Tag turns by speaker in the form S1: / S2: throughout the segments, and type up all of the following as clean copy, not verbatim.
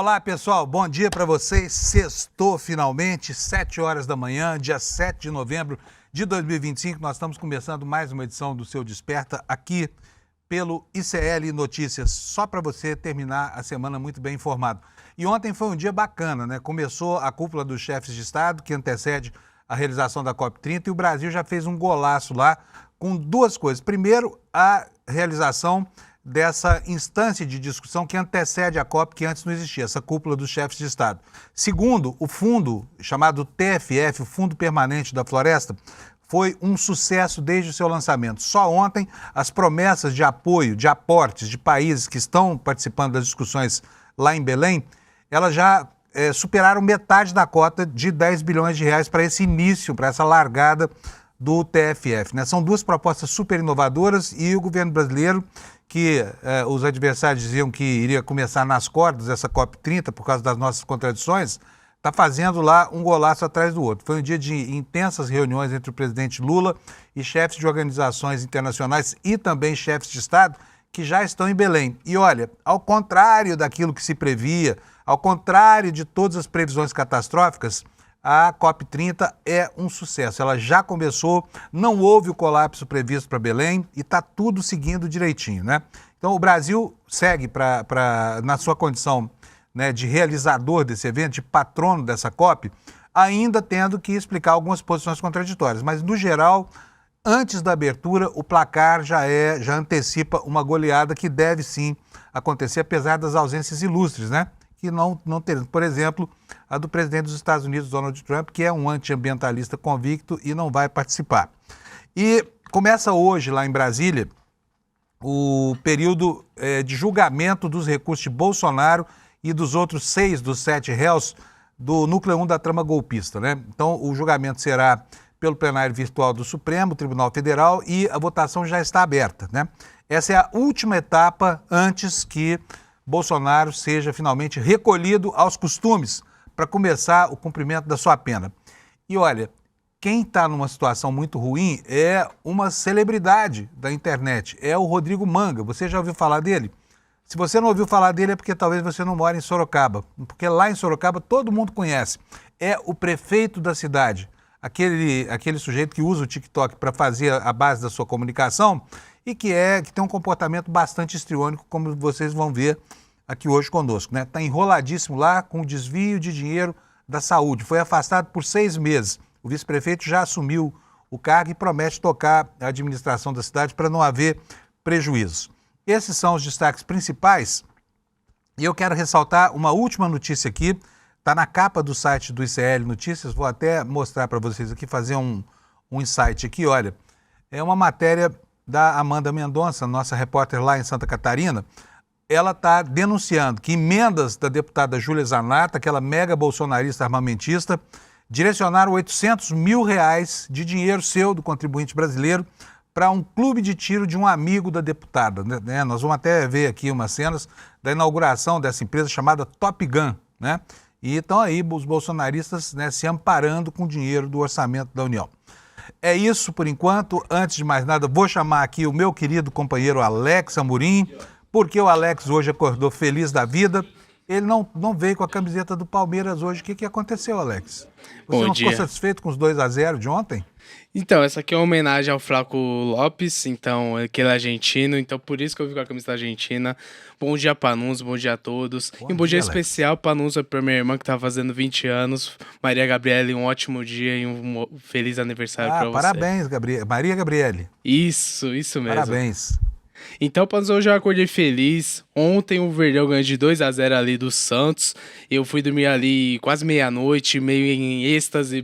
S1: Olá, pessoal. Bom dia para vocês. Sextou finalmente, 7 horas da manhã, dia 7 de novembro de 2025. Nós estamos começando mais uma edição do Seu Desperta aqui pelo ICL Notícias, só para você terminar a semana muito bem informado. E ontem foi um dia bacana, né? Começou a cúpula dos chefes de Estado, que antecede a realização da COP30, e o Brasil já fez um golaço lá com duas coisas. Primeiro, a realização dessa instância de discussão que antecede a COP, que antes não existia, essa cúpula dos chefes de Estado. Segundo, o fundo chamado TFF, o Fundo Permanente da Floresta, foi um sucesso desde o seu lançamento. Só ontem, as promessas de apoio, de aportes de países que estão participando das discussões lá em Belém, elas já superaram metade da cota de 10 bilhões de reais para esse início, para essa largada do TFF, né? São duas propostas super inovadoras e o governo brasileiro, que os adversários diziam que iria começar nas cordas essa COP30 por causa das nossas contradições, está fazendo lá um golaço atrás do outro. Foi um dia de intensas reuniões entre o presidente Lula e chefes de organizações internacionais e também chefes de Estado que já estão em Belém. E olha, ao contrário daquilo que se previa, ao contrário de todas as previsões catastróficas, a COP30 é um sucesso. Ela já começou, não houve o colapso previsto para Belém e está tudo seguindo direitinho, né? Então o Brasil segue na sua condição, né, de realizador desse evento, de patrono dessa COP, ainda tendo que explicar algumas posições contraditórias. Mas, no geral, antes da abertura, o placar já antecipa uma goleada que deve sim acontecer, apesar das ausências ilustres, né? Que não teremos. Por exemplo, a do presidente dos Estados Unidos, Donald Trump, que é um antiambientalista convicto e não vai participar. E começa hoje, lá em Brasília, o período de julgamento dos recursos de Bolsonaro e dos outros 6 dos 7 réus do núcleo 1 da trama golpista, né? Então, o julgamento será pelo plenário virtual do Supremo Tribunal Federal e a votação já está aberta, né? Essa é a última etapa antes que Bolsonaro seja finalmente recolhido aos costumes para começar o cumprimento da sua pena. E olha, quem está numa situação muito ruim é uma celebridade da internet, é o Rodrigo Manga. Você já ouviu falar dele? Se você não ouviu falar dele é porque talvez você não mora em Sorocaba, porque lá em Sorocaba todo mundo conhece. É o prefeito da cidade, aquele sujeito que usa o TikTok para fazer a base da sua comunicação e que tem um comportamento bastante histriônico, como vocês vão ver aqui hoje conosco, né? Está enroladíssimo lá com o desvio de dinheiro da saúde. Foi afastado por 6 meses. O vice-prefeito já assumiu o cargo e promete tocar a administração da cidade para não haver prejuízos. Esses são os destaques principais e eu quero ressaltar uma última notícia aqui, está na capa do site do ICL Notícias, vou até mostrar para vocês aqui, fazer um insight aqui, olha, é uma matéria da Amanda Mendonça, nossa repórter lá em Santa Catarina. Ela está denunciando que emendas da deputada Júlia Zanata, aquela mega bolsonarista armamentista, direcionaram 800 mil reais de dinheiro seu, do contribuinte brasileiro, para um clube de tiro de um amigo da deputada, né? Nós vamos até ver aqui umas cenas da inauguração dessa empresa chamada Top Gun, né? E estão aí os bolsonaristas, né, se amparando com dinheiro do orçamento da União. É isso por enquanto. Antes de mais nada, vou chamar aqui o meu querido companheiro Alex Amorim, porque o Alex hoje acordou feliz da vida. Ele não veio com a camiseta do Palmeiras hoje. O que aconteceu, Alex? Você não ficou satisfeito com os 2-0 de ontem?
S2: Então, essa aqui é uma homenagem ao Flaco Lopes, então, aquele argentino, então por isso que eu vi com a camisa argentina. Bom dia, Panunzio, bom dia a todos. E um bom dia especial, Panunzio, para minha irmã que tá fazendo 20 anos. Maria Gabriele, um ótimo dia e um feliz aniversário para você.
S1: Parabéns, Maria Gabriele.
S2: Isso mesmo.
S1: Parabéns.
S2: Então, Panunzio, hoje eu acordei feliz. Ontem o Verdão ganhou de 2-0 ali do Santos. Eu fui dormir ali quase meia-noite, meio em êxtase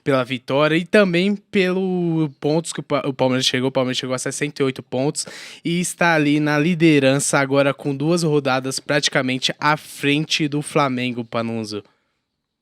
S2: pela vitória e também pelo pontos que o Palmeiras chegou. O Palmeiras chegou a 68 pontos e está ali na liderança agora com 2 rodadas praticamente à frente do Flamengo, Panunzio.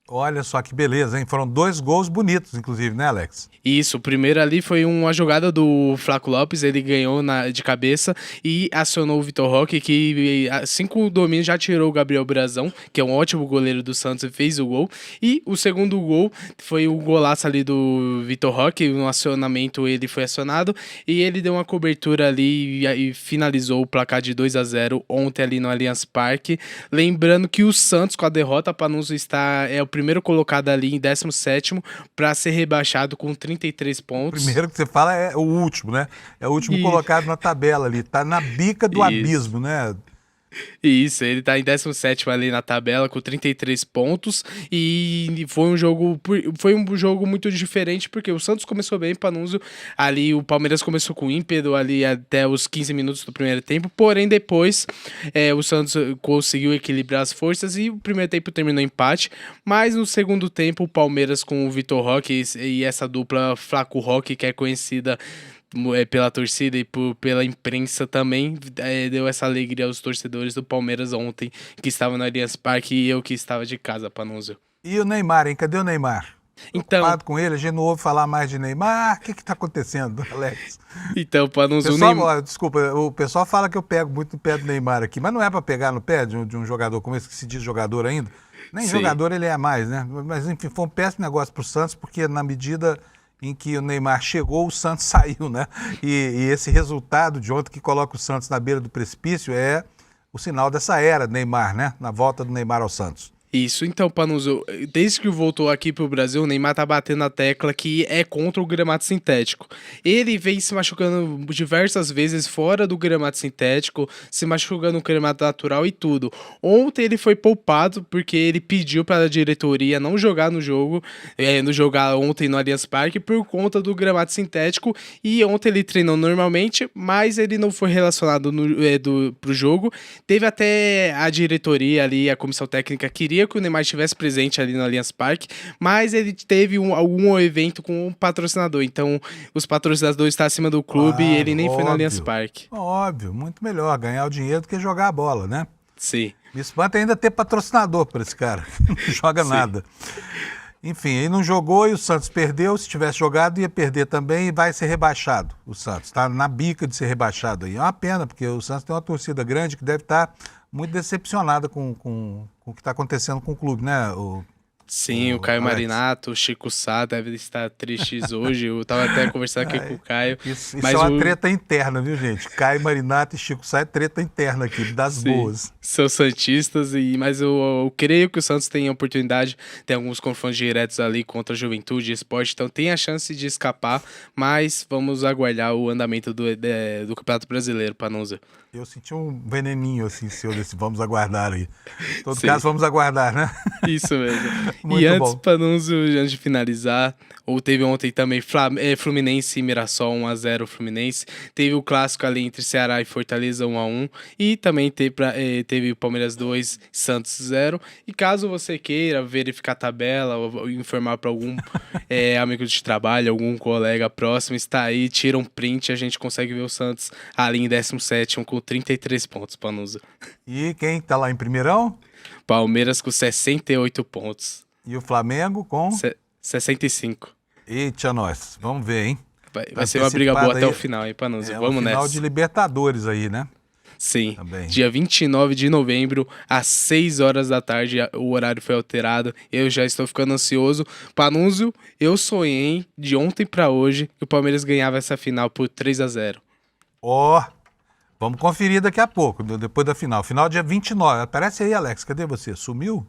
S1: Olha só que beleza, hein? Foram 2 gols bonitos, inclusive, né, Alex?
S2: Isso, o primeiro ali foi uma jogada do Flaco Lopes, ele ganhou de cabeça e acionou o Vitor Roque, que assim que o domínio já tirou o Gabriel Brazão, que é um ótimo goleiro do Santos, e fez o gol. E o segundo gol foi o golaço ali do Vitor Roque, no acionamento ele foi acionado e ele deu uma cobertura ali e finalizou o placar de 2-0 ontem ali no Allianz Parque. Lembrando que o Santos, com a derrota, Panunzio é o primeiro colocado ali em 17º para ser rebaixado com 33 pontos.
S1: O primeiro que você fala é o último, né? É o último colocado na tabela ali. Tá na bica do abismo, né?
S2: Isso, ele tá em 17º ali na tabela com 33 pontos e foi um jogo muito diferente porque o Santos começou bem, Panunzio, ali o Palmeiras começou com ímpeto ali até os 15 minutos do primeiro tempo, porém depois o Santos conseguiu equilibrar as forças e o primeiro tempo terminou empate, mas no segundo tempo o Palmeiras com o Vitor Roque e essa dupla Flaco Roque, que é conhecida pela torcida e pela imprensa também, deu essa alegria aos torcedores do Palmeiras ontem, que estavam no Allianz Parque e eu que estava de casa, Panunzio.
S1: E o Neymar, hein? Cadê o Neymar?
S2: Então,
S1: Preocupado com ele, a gente não ouve falar mais de Neymar. O que tá acontecendo, Alex?
S2: Então, Panunzio,
S1: Desculpa, o pessoal fala que eu pego muito no pé do Neymar aqui, mas não é para pegar no pé de um jogador como esse, que se diz jogador ainda. Nem
S2: Sim.
S1: Jogador ele é mais, né? Mas enfim, foi um péssimo negócio pro Santos, porque na medida em que o Neymar chegou, o Santos saiu, né? E esse resultado de ontem que coloca o Santos na beira do precipício é o sinal dessa era Neymar, né? Na volta do Neymar ao Santos.
S2: Isso, então, Panunzio, desde que voltou aqui pro Brasil, o Neymar tá batendo na tecla que é contra o gramado sintético. Ele vem se machucando diversas vezes fora do gramado sintético, se machucando no gramado natural e tudo. Ontem ele foi poupado porque ele pediu para a diretoria não jogar no jogo, não jogar ontem no Allianz Parque por conta do gramado sintético, e ontem ele treinou normalmente, mas ele não foi relacionado pro jogo. Teve até a diretoria ali, a comissão técnica queria que o Neymar estivesse presente ali no Allianz Parque, mas ele teve algum evento com um patrocinador, então os patrocinadores estão acima do clube e ele nem foi no Allianz Parque.
S1: Óbvio, muito melhor ganhar o dinheiro do que jogar a bola, né?
S2: Sim.
S1: Me espanta ainda ter patrocinador para esse cara, não joga nada. Enfim, ele não jogou e o Santos perdeu. Se tivesse jogado, ia perder também e vai ser rebaixado. O Santos está na bica de ser rebaixado aí. É uma pena, porque o Santos tem uma torcida grande que deve estar muito decepcionada com o que está acontecendo com o clube, né?
S2: Sim, o Caio Marinato, o Chico Sá devem estar tristes hoje. Eu estava até conversando aqui com o Caio.
S1: Isso é uma treta interna, viu, gente? Caio Marinato e Chico Sá é treta interna aqui, das boas.
S2: São santistas, mas eu creio que o Santos tem a oportunidade, tem alguns confrontos diretos ali contra a Juventude e Sport, então tem a chance de escapar, mas vamos aguardar o andamento do Campeonato Brasileiro, Panunzio.
S1: Eu senti um veneninho assim, seu, desse vamos aguardar aí. Em todo caso, vamos aguardar, né?
S2: Isso mesmo.
S1: Muito
S2: e antes,
S1: bom.
S2: Panunzio, antes de finalizar, teve ontem também Fluminense e Mirassol 1-0 Fluminense. Teve o clássico ali entre Ceará e Fortaleza 1-1. E também teve o Palmeiras 2, Santos 0. E caso você queira verificar a tabela ou informar para algum amigo de trabalho, algum colega próximo, está aí, tira um print, a gente consegue ver o Santos ali em 17º com 33 pontos, Panunzio.
S1: E quem tá lá em primeirão?
S2: Palmeiras com 68 pontos.
S1: E o Flamengo com?
S2: 65.
S1: Eita, nós. Vamos ver, hein?
S2: Vai ser uma briga boa até o final, hein, Panunzio? Vamos nessa.
S1: Final de Libertadores aí, né?
S2: Sim.
S1: Também.
S2: Dia 29 de novembro, às 6 horas da tarde, o horário foi alterado. Eu já estou ficando ansioso. Panunzio, eu sonhei de ontem pra hoje que o Palmeiras ganhava essa final por 3-0.
S1: Vamos conferir daqui a pouco, depois da final. Final dia 29. Aparece aí, Alex. Cadê você? Sumiu?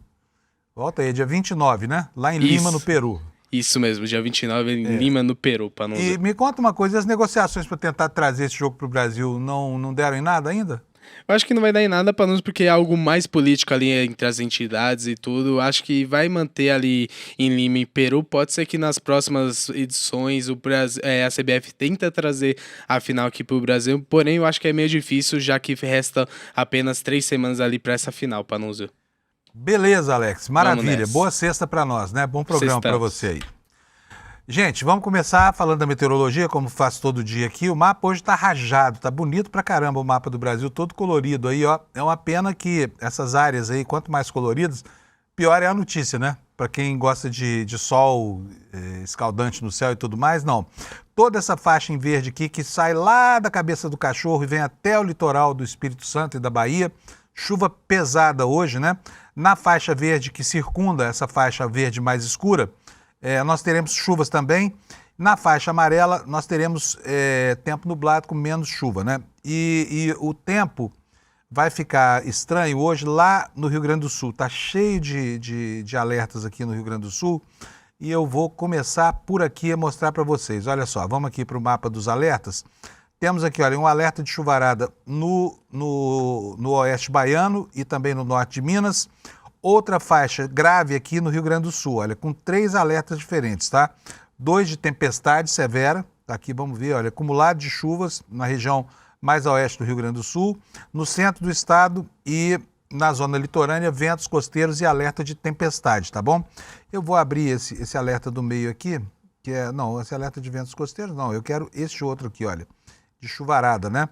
S1: Volta aí, dia 29, né? Lá em Lima, no Peru.
S2: Isso mesmo, dia 29 em Lima, no Peru, Panunzio.
S1: E me conta uma coisa, as negociações para tentar trazer esse jogo para o Brasil não deram em nada ainda?
S2: Eu acho que não vai dar em nada, Panunzio, porque é algo mais político ali entre as entidades e tudo. Eu acho que vai manter ali em Lima e Peru. Pode ser que nas próximas edições a CBF tenta trazer a final aqui para o Brasil, porém eu acho que é meio difícil, já que resta apenas 3 semanas ali para essa final, Panunzio.
S1: Beleza, Alex. Maravilha. Boa sexta para nós, né? Bom programa para você aí. Gente, vamos começar falando da meteorologia, como faço todo dia aqui. O mapa hoje tá rajado, tá bonito pra caramba o mapa do Brasil, todo colorido aí, ó. É uma pena que essas áreas aí, quanto mais coloridas, pior é a notícia, né? para quem gosta de sol escaldante no céu e tudo mais, não. Toda essa faixa em verde aqui que sai lá da cabeça do cachorro e vem até o litoral do Espírito Santo e da Bahia. Chuva pesada hoje, né? Na faixa verde que circunda essa faixa verde mais escura, nós teremos chuvas também. Na faixa amarela, nós teremos tempo nublado com menos chuva, né? E o tempo vai ficar estranho hoje lá no Rio Grande do Sul. Tá cheio de alertas aqui no Rio Grande do Sul e eu vou começar por aqui a mostrar para vocês. Olha só, vamos aqui para o mapa dos alertas. Temos aqui, olha, um alerta de chuvarada no oeste baiano e também no norte de Minas. Outra faixa grave aqui no Rio Grande do Sul, olha, com 3 alertas diferentes, tá? 2 de tempestade severa, tá aqui, vamos ver, olha, acumulado de chuvas na região mais a oeste do Rio Grande do Sul, no centro do estado e na zona litorânea, ventos costeiros e alerta de tempestade, tá bom? Eu vou abrir esse alerta do meio aqui, não, esse alerta de ventos costeiros não, eu quero esse outro aqui, olha, de chuvarada, né?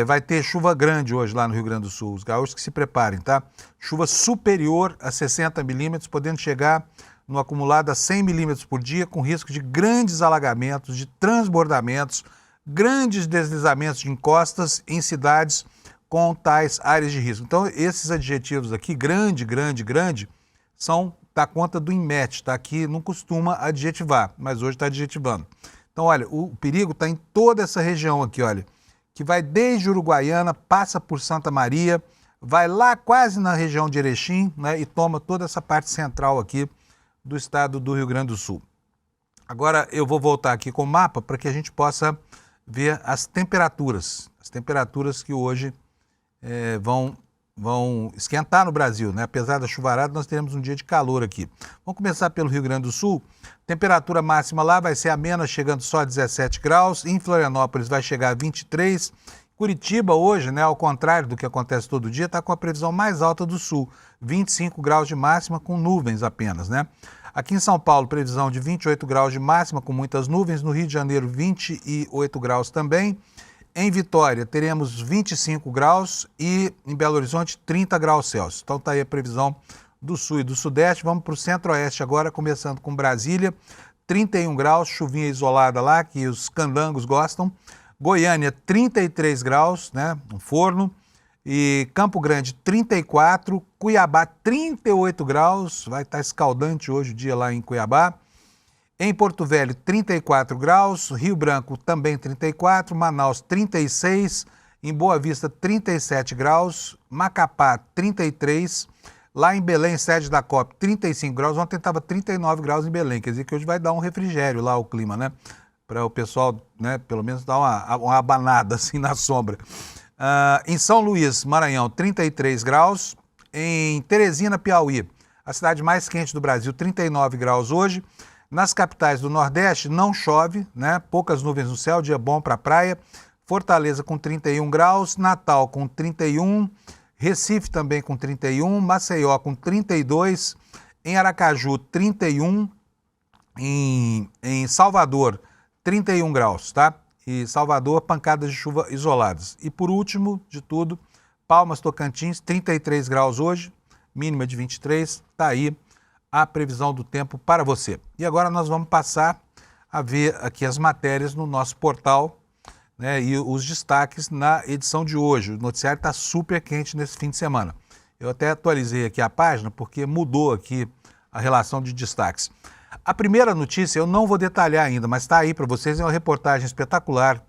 S1: Vai ter chuva grande hoje lá no Rio Grande do Sul, os gaúchos que se preparem, tá? Chuva superior a 60 milímetros, podendo chegar no acumulado a 100 milímetros por dia, com risco de grandes alagamentos, de transbordamentos, grandes deslizamentos de encostas em cidades com tais áreas de risco. Então, esses adjetivos aqui, grande, grande, grande, são da conta do INMET, tá? Aqui não costuma adjetivar, mas hoje está adjetivando. Então, olha, o perigo está em toda essa região aqui, olha, que vai desde Uruguaiana, passa por Santa Maria, vai lá quase na região de Erechim, né, e toma toda essa parte central aqui do estado do Rio Grande do Sul. Agora eu vou voltar aqui com o mapa para que a gente possa ver as temperaturas que hoje vão esquentar no Brasil, né? Apesar da chuvarada, nós teremos um dia de calor aqui. Vamos começar pelo Rio Grande do Sul. Temperatura máxima lá vai ser amena, chegando só a 17 graus. Em Florianópolis vai chegar a 23. Curitiba hoje, né, ao contrário do que acontece todo dia, está com a previsão mais alta do sul, 25 graus de máxima com nuvens apenas, né? Aqui em São Paulo, previsão de 28 graus de máxima com muitas nuvens. No Rio de Janeiro, 28 graus também. Em Vitória, teremos 25 graus e em Belo Horizonte, 30 graus Celsius. Então está aí a previsão do sul e do sudeste. Vamos para o centro-oeste agora, começando com Brasília, 31 graus, chuvinha isolada lá, que os candangos gostam. Goiânia, 33 graus, né, um forno. E Campo Grande, 34, Cuiabá, 38 graus, vai estar escaldante hoje o dia lá em Cuiabá. Em Porto Velho, 34 graus, Rio Branco também 34, Manaus 36, em Boa Vista 37 graus, Macapá 33, lá em Belém, sede da COP, 35 graus, ontem estava 39 graus em Belém, quer dizer que hoje vai dar um refrigério lá o clima, né? Para o pessoal, né, pelo menos dar uma abanada assim na sombra. Em São Luís, Maranhão, 33 graus, em Teresina, Piauí, a cidade mais quente do Brasil, 39 graus hoje. Nas capitais do Nordeste não chove, né? Poucas nuvens no céu, dia bom para a praia. Fortaleza com 31 graus, Natal com 31, Recife também com 31, Maceió com 32, em Aracaju 31, em Salvador 31 graus, tá? E Salvador, pancadas de chuva isoladas. E por último de tudo, Palmas, Tocantins, 33 graus hoje, mínima de 23, tá aí a previsão do tempo para você. E agora nós vamos passar a ver aqui as matérias no nosso portal, né, e os destaques na edição de hoje. O noticiário está super quente nesse fim de semana. Eu até atualizei aqui a página porque mudou aqui a relação de destaques. A primeira notícia eu não vou detalhar ainda, mas está aí para vocês, é uma reportagem espetacular.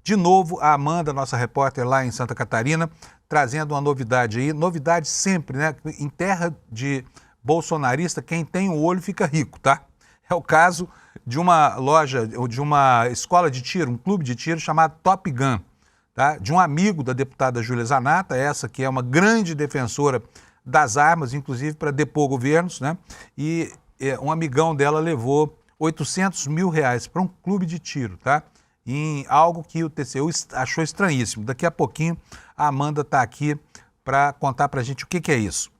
S1: De novo, a Amanda, nossa repórter lá em Santa Catarina, trazendo uma novidade aí. Novidade sempre, né? Em terra de bolsonarista, quem tem o olho fica rico, tá? É o caso de uma loja, ou de uma escola de tiro, um clube de tiro chamado Top Gun, tá? De um amigo da deputada Júlia Zanata, essa que é uma grande defensora das armas, inclusive para depor governos, né? E um amigão dela levou 800 mil reais para um clube de tiro, tá? Em algo que o TCU achou estranhíssimo. Daqui a pouquinho a Amanda está aqui para contar para a gente o que é isso.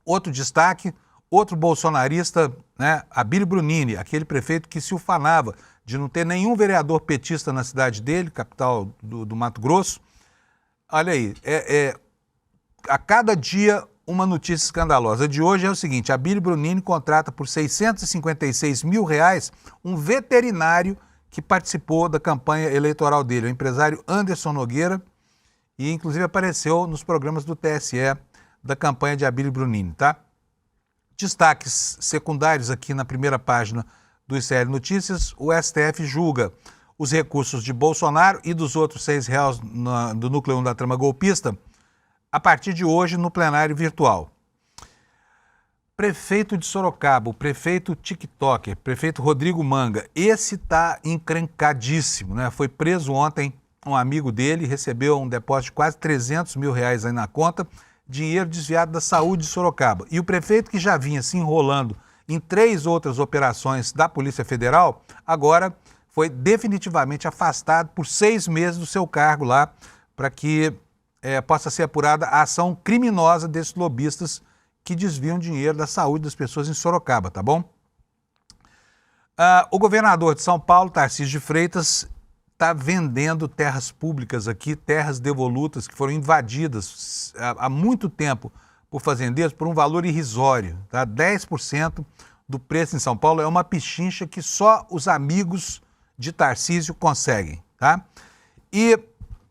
S1: Outro destaque, outro bolsonarista, né, Abílio Brunini, aquele prefeito que se ufanava de não ter nenhum vereador petista na cidade dele, capital do Mato Grosso. Olha aí, a cada dia uma notícia escandalosa de hoje é o seguinte: a Abílio Brunini contrata por R$656 mil um veterinário que participou da campanha eleitoral dele, o empresário Anderson Nogueira, e inclusive apareceu nos programas do TSE da campanha de Abílio Brunini, tá? Destaques secundários aqui na primeira página do ICL Notícias: o STF julga os recursos de Bolsonaro e dos outros 6 réus do núcleo 1 da trama golpista a partir de hoje no plenário virtual. Prefeito de Sorocaba, o prefeito TikToker, prefeito Rodrigo Manga, esse tá encrencadíssimo, né? Foi preso ontem um amigo dele, recebeu um depósito de quase R$300 mil aí na conta, dinheiro desviado da saúde de Sorocaba. E o prefeito, que já vinha se enrolando em 3 outras operações da Polícia Federal, agora foi definitivamente afastado por 6 meses do seu cargo lá, para que possa ser apurada a ação criminosa desses lobistas que desviam dinheiro da saúde das pessoas em Sorocaba, tá bom? O governador de São Paulo, Tarcísio de Freitas, está vendendo terras públicas aqui, terras devolutas que foram invadidas há muito tempo por fazendeiros por um valor irrisório, tá? 10% do preço em São Paulo. É uma pichincha que só os amigos de Tarcísio conseguem, tá? E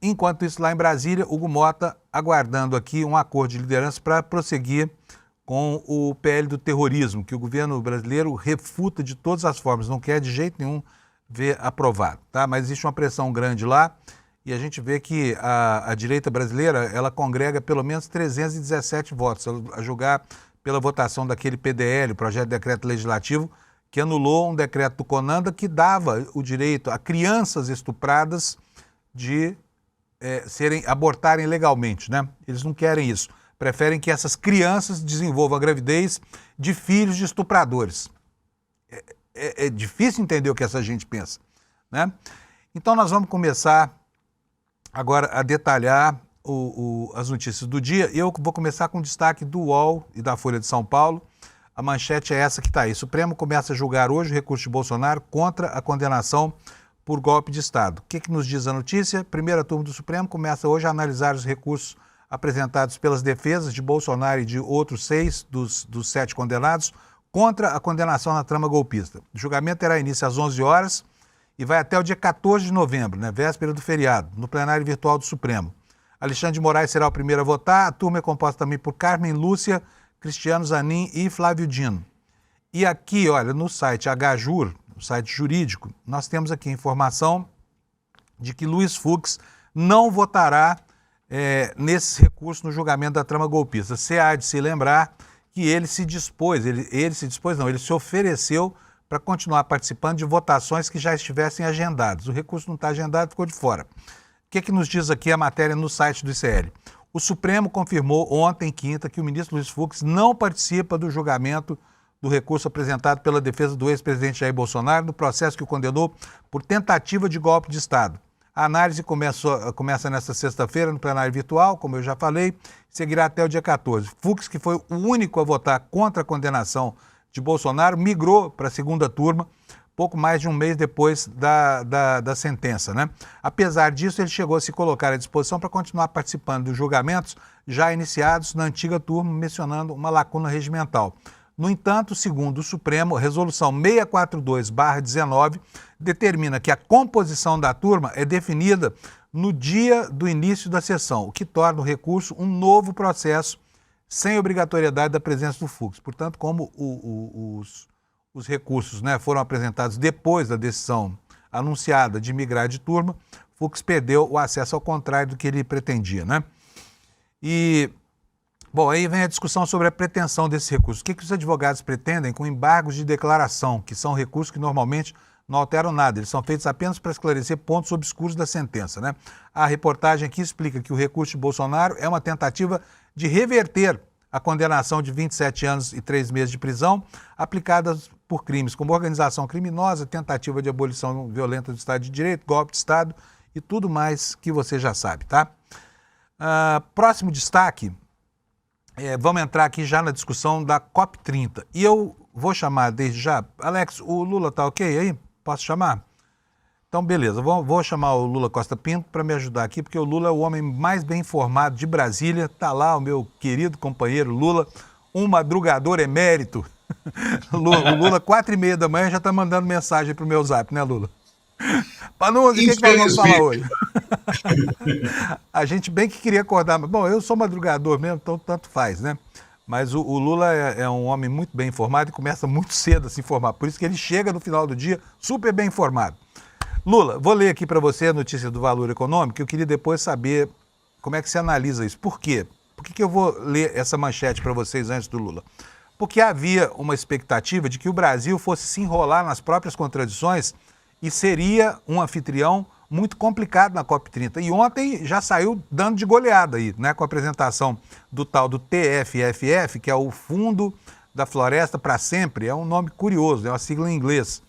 S1: enquanto isso, lá em Brasília, Hugo Mota aguardando aqui um acordo de liderança para prosseguir com o PL do terrorismo, que o governo brasileiro refuta de todas as formas, não quer de jeito nenhum ver aprovado, tá? Mas existe uma pressão grande lá e a gente vê que a direita brasileira, ela congrega pelo menos 317 votos, a julgar pela votação daquele PDL, Projeto de Decreto Legislativo, que anulou um decreto do Conanda que dava o direito a crianças estupradas de abortarem legalmente, né? Eles não querem isso. Preferem que essas crianças desenvolvam a gravidez de filhos de estupradores. É difícil entender o que essa gente pensa, né? Então nós vamos começar agora a detalhar as notícias do dia. Eu vou começar com destaque do UOL e da Folha de São Paulo. A manchete é essa que está aí: Supremo começa a julgar hoje o recurso de Bolsonaro contra a condenação por golpe de Estado. O que nos diz a notícia? Primeira turma do Supremo começa hoje a analisar os recursos apresentados pelas defesas de Bolsonaro e de outros 6 dos 7 condenados contra a condenação na trama golpista. O julgamento terá início às 11 horas e vai até o dia 14 de novembro, né, véspera do feriado, no plenário virtual do Supremo. Alexandre de Moraes será o primeiro a votar. A turma é composta também por Carmen Lúcia, Cristiano Zanin e Flávio Dino. E aqui, olha, no site HJUR, o site jurídico, nós temos aqui a informação de que Luiz Fux não votará nesses recursos no julgamento da trama golpista. Você há de se lembrar que ele se ofereceu para continuar participando de votações que já estivessem agendadas. O recurso não está agendado, ficou de fora. O que nos diz aqui a matéria no site do ICL? O Supremo confirmou ontem, quinta, que o ministro Luiz Fux não participa do julgamento do recurso apresentado pela defesa do ex-presidente Jair Bolsonaro no processo que o condenou por tentativa de golpe de Estado. A análise começa nesta sexta-feira no plenário virtual, como eu já falei, seguirá até o dia 14. Fux, que foi o único a votar contra a condenação de Bolsonaro, migrou para a segunda turma, pouco mais de um mês depois da sentença, né? Apesar disso, ele chegou a se colocar à disposição para continuar participando dos julgamentos já iniciados na antiga turma, mencionando uma lacuna regimental. No entanto, segundo o Supremo, a resolução 642/19 determina que a composição da turma é definida no dia do início da sessão, o que torna o recurso um novo processo sem obrigatoriedade da presença do Fux. Portanto, como os recursos, né, foram apresentados depois da decisão anunciada de migrar de turma, Fux perdeu o acesso ao contrário do que ele pretendia, né? Bom, aí vem a discussão sobre a pretensão desses recursos. O que os advogados pretendem com embargos de declaração, que são recursos que normalmente não alteram nada, eles são feitos apenas para esclarecer pontos obscuros da sentença, né? A reportagem aqui explica que o recurso de Bolsonaro é uma tentativa de reverter a condenação de 27 anos e 3 meses de prisão aplicada por crimes como organização criminosa, tentativa de abolição violenta do Estado de Direito, golpe de Estado e tudo mais que você já sabe, tá? Próximo destaque, vamos entrar aqui já na discussão da COP30. E eu vou chamar desde já, Alex, o Lula tá ok aí? Posso chamar? Então, beleza, vou chamar o Lula Costa Pinto para me ajudar aqui, porque o Lula é o homem mais bem informado de Brasília. Está lá o meu querido companheiro Lula, um madrugador emérito. O Lula, 4h30 da manhã, já está mandando mensagem para o meu zap, né, Lula? Panunzi, o que nós vamos falar hoje? A gente bem que queria acordar, mas, bom, eu sou madrugador mesmo, então tanto faz, né? Mas o Lula é um homem muito bem informado e começa muito cedo a se informar. Por isso que ele chega no final do dia super bem informado. Lula, vou ler aqui para você a notícia do Valor Econômico, que eu queria depois saber como é que você analisa isso. Por quê? Por que eu vou ler essa manchete para vocês antes do Lula? Porque havia uma expectativa de que o Brasil fosse se enrolar nas próprias contradições e seria um anfitrião muito complicado na COP30. E ontem já saiu dando de goleada aí, né, com a apresentação do tal do TFFF, que é o Fundo da Floresta para Sempre. É um nome curioso, é uma sigla em inglês.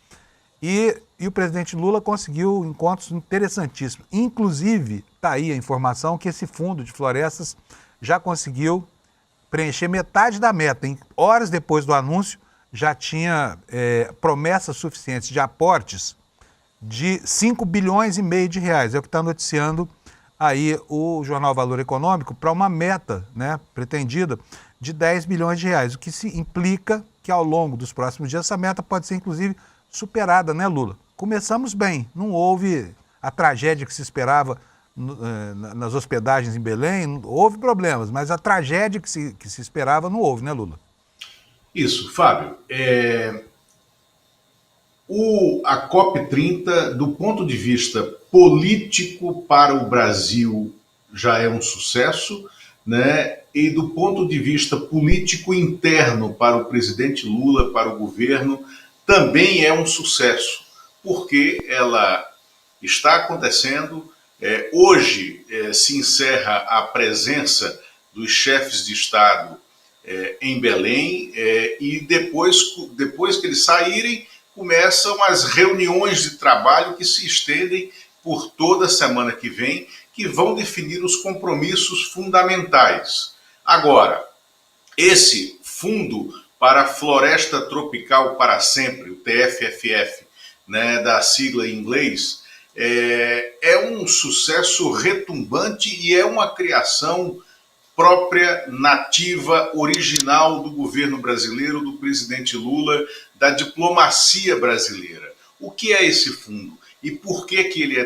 S1: E o presidente Lula conseguiu encontros interessantíssimos. Inclusive, está aí a informação que esse fundo de florestas já conseguiu preencher metade da meta. Hein? Horas depois do anúncio, já tinha promessas suficientes de aportes de 5,5 bilhões de reais. É o que está noticiando aí o jornal Valor Econômico para uma meta, né, pretendida de 10 bilhões de reais, o que se implica que ao longo dos próximos dias essa meta pode ser inclusive superada, né, Lula? Começamos bem, não houve a tragédia que se esperava nas hospedagens em Belém, houve problemas, mas a tragédia que se esperava não houve, né, Lula?
S3: Isso, Fábio. A COP30, do ponto de vista político para o Brasil, já é um sucesso, né? E do ponto de vista político interno para o presidente Lula, para o governo, também é um sucesso, porque ela está acontecendo. Hoje se encerra a presença dos chefes de Estado em Belém e depois que eles saírem, começam as reuniões de trabalho que se estendem por toda a semana que vem, que vão definir os compromissos fundamentais. Agora, esse Fundo para a Floresta Tropical para Sempre, o TFFF, né, da sigla em inglês, é um sucesso retumbante e é uma criação própria, nativa, original do governo brasileiro, do presidente Lula, da diplomacia brasileira. O que é esse fundo? E por que ele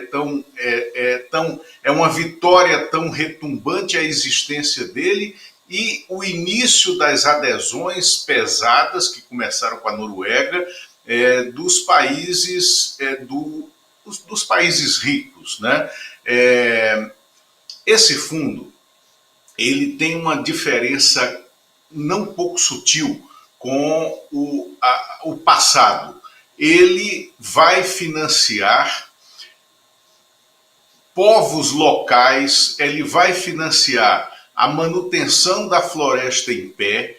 S3: é uma vitória tão retumbante a existência dele e o início das adesões pesadas que começaram com a Noruega dos países dos países ricos, né? Esse fundo ele tem uma diferença não pouco sutil com o passado. Ele vai financiar povos locais, ele vai financiar a manutenção da floresta em pé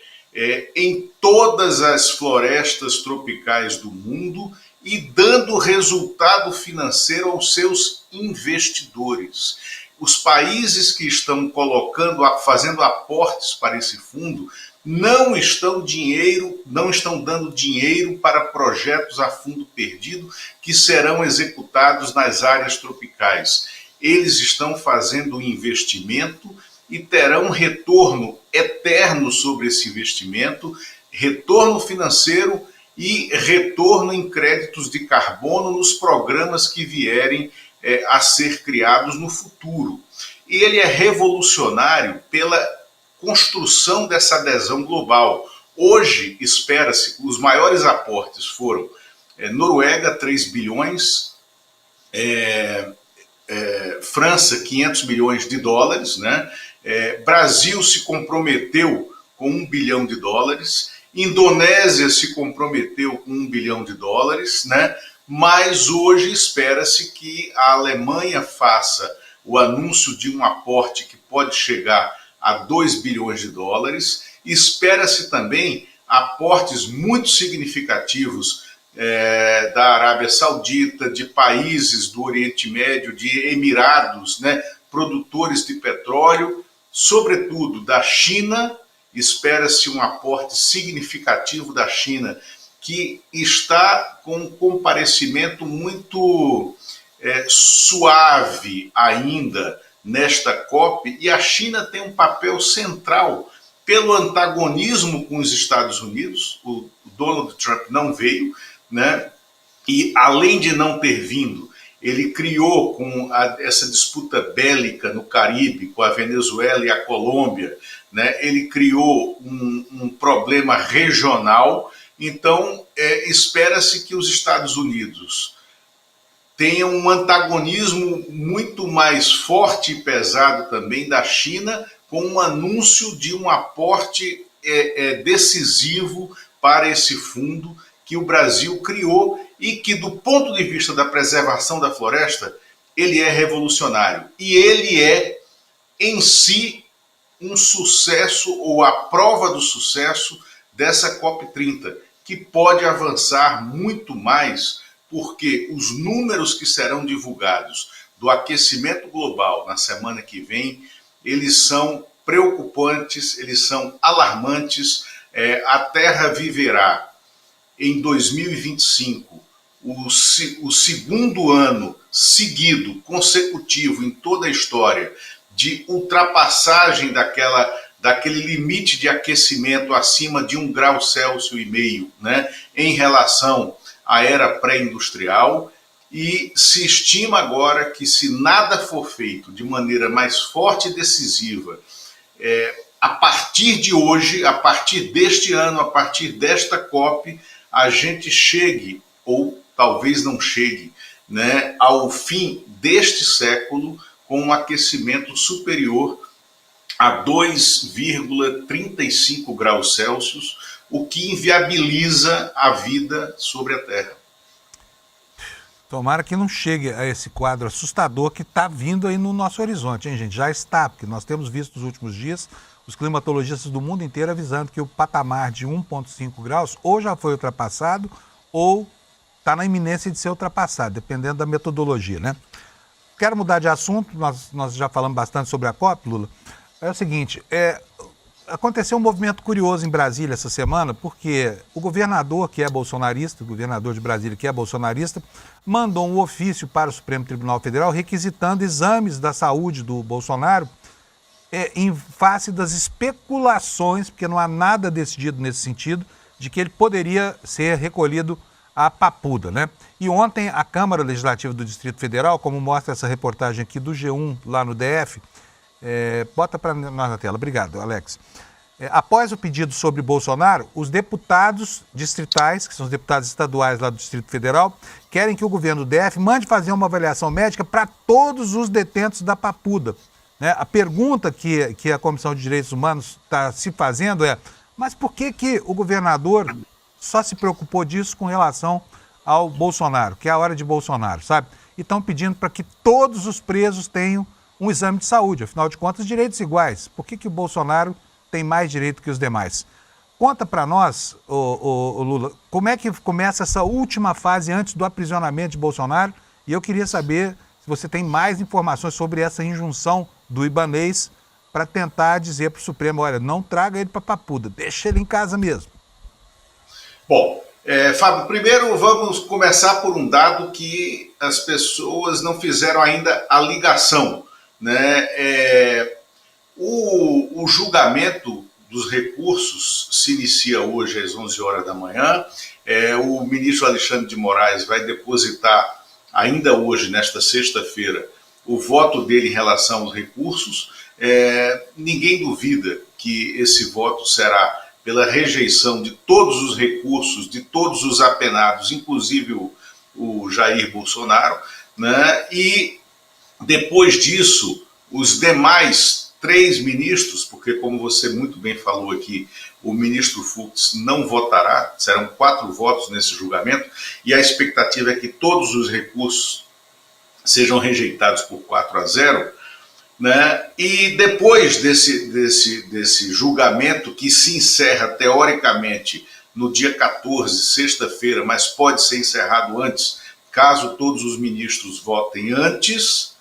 S3: em todas as florestas tropicais do mundo e dando resultado financeiro aos seus investidores. Os países que estão fazendo aportes para esse fundo não estão dando dinheiro para projetos a fundo perdido que serão executados nas áreas tropicais. Eles estão fazendo um investimento e terão retorno eterno sobre esse investimento, retorno financeiro e retorno em créditos de carbono nos programas que vierem a ser criados no futuro. E ele é revolucionário pela construção dessa adesão global. Hoje, espera-se, os maiores aportes foram Noruega, 3 bilhões, França, 500 milhões de dólares, né? Brasil se comprometeu com 1 bilhão de dólares, Indonésia se comprometeu com 1 bilhão de dólares, né? Mas hoje espera-se que a Alemanha faça o anúncio de um aporte que pode chegar a 2 bilhões de dólares. Espera-se também aportes muito significativos da Arábia Saudita, de países do Oriente Médio, de Emirados, né, produtores de petróleo, sobretudo da China. Espera-se um aporte significativo da China, que está com um comparecimento muito suave ainda nesta COP, e a China tem um papel central pelo antagonismo com os Estados Unidos. O Donald Trump não veio, né? E além de não ter vindo, ele criou com essa disputa bélica no Caribe, com a Venezuela e a Colômbia, né? Ele criou um problema regional. Então, espera-se que os Estados Unidos tenham um antagonismo muito mais forte e pesado também da China, com um anúncio de um aporte decisivo para esse fundo que o Brasil criou e que, do ponto de vista da preservação da floresta, ele é revolucionário. E ele é, em si, um sucesso, ou a prova do sucesso dessa COP30, que pode avançar muito mais, porque os números que serão divulgados do aquecimento global na semana que vem, eles são preocupantes, eles são alarmantes. A Terra viverá em 2025 o segundo ano seguido, consecutivo em toda a história, de ultrapassagem daquele limite de aquecimento acima de 1,5 graus Celsius, né, em relação à era pré-industrial. E se estima agora que, se nada for feito de maneira mais forte e decisiva, a partir de hoje, a partir deste ano, a partir desta COP, a gente chegue, ou talvez não chegue, né, ao fim deste século com um aquecimento superior a 2,35 graus Celsius, o que inviabiliza a vida sobre a Terra.
S1: Tomara que não chegue a esse quadro assustador que está vindo aí no nosso horizonte, hein, gente? Já está, porque nós temos visto nos últimos dias os climatologistas do mundo inteiro avisando que o patamar de 1,5 graus ou já foi ultrapassado ou está na iminência de ser ultrapassado, dependendo da metodologia, né? Quero mudar de assunto, nós já falamos bastante sobre a COP, Lula. É o seguinte, aconteceu um movimento curioso em Brasília essa semana, porque o governador que é bolsonarista, o governador de Brasília que é bolsonarista, mandou um ofício para o Supremo Tribunal Federal requisitando exames da saúde do Bolsonaro em face das especulações, porque não há nada decidido nesse sentido, de que ele poderia ser recolhido à Papuda, né? E ontem a Câmara Legislativa do Distrito Federal, como mostra essa reportagem aqui do G1 lá no DF, bota para nós na tela, obrigado, Alex. Após o pedido sobre Bolsonaro, os deputados distritais, que são os deputados estaduais lá do Distrito Federal, querem que o governo do DF mande fazer uma avaliação médica para todos os detentos da Papuda. A pergunta que a Comissão de Direitos Humanos está se fazendo mas por que o governador só se preocupou disso com relação ao Bolsonaro, que é a hora de Bolsonaro, sabe? E estão pedindo para que todos os presos tenham um exame de saúde, afinal de contas, direitos iguais. Por que o Bolsonaro tem mais direito que os demais? Conta para nós, ô Lula, como é que começa essa última fase antes do aprisionamento de Bolsonaro? E eu queria saber se você tem mais informações sobre essa injunção do Ibanez para tentar dizer para o Supremo, olha, não traga ele para Papuda, deixa ele em casa mesmo.
S3: Bom, Fábio, primeiro vamos começar por um dado que as pessoas não fizeram ainda a ligação, né? O julgamento dos recursos se inicia hoje às 11 horas da manhã. O ministro Alexandre de Moraes vai depositar ainda hoje, nesta sexta-feira, o voto dele em relação aos recursos. Ninguém duvida que esse voto será pela rejeição de todos os recursos, de todos os apenados, inclusive o Jair Bolsonaro, né? E depois disso, os demais 3 ministros, porque, como você muito bem falou aqui, o ministro Fux não votará, serão 4 votos nesse julgamento, e a expectativa é que todos os recursos sejam rejeitados por 4-0, né? E depois desse julgamento, que se encerra teoricamente no dia 14, sexta-feira, mas pode ser encerrado antes, caso todos os ministros votem antes,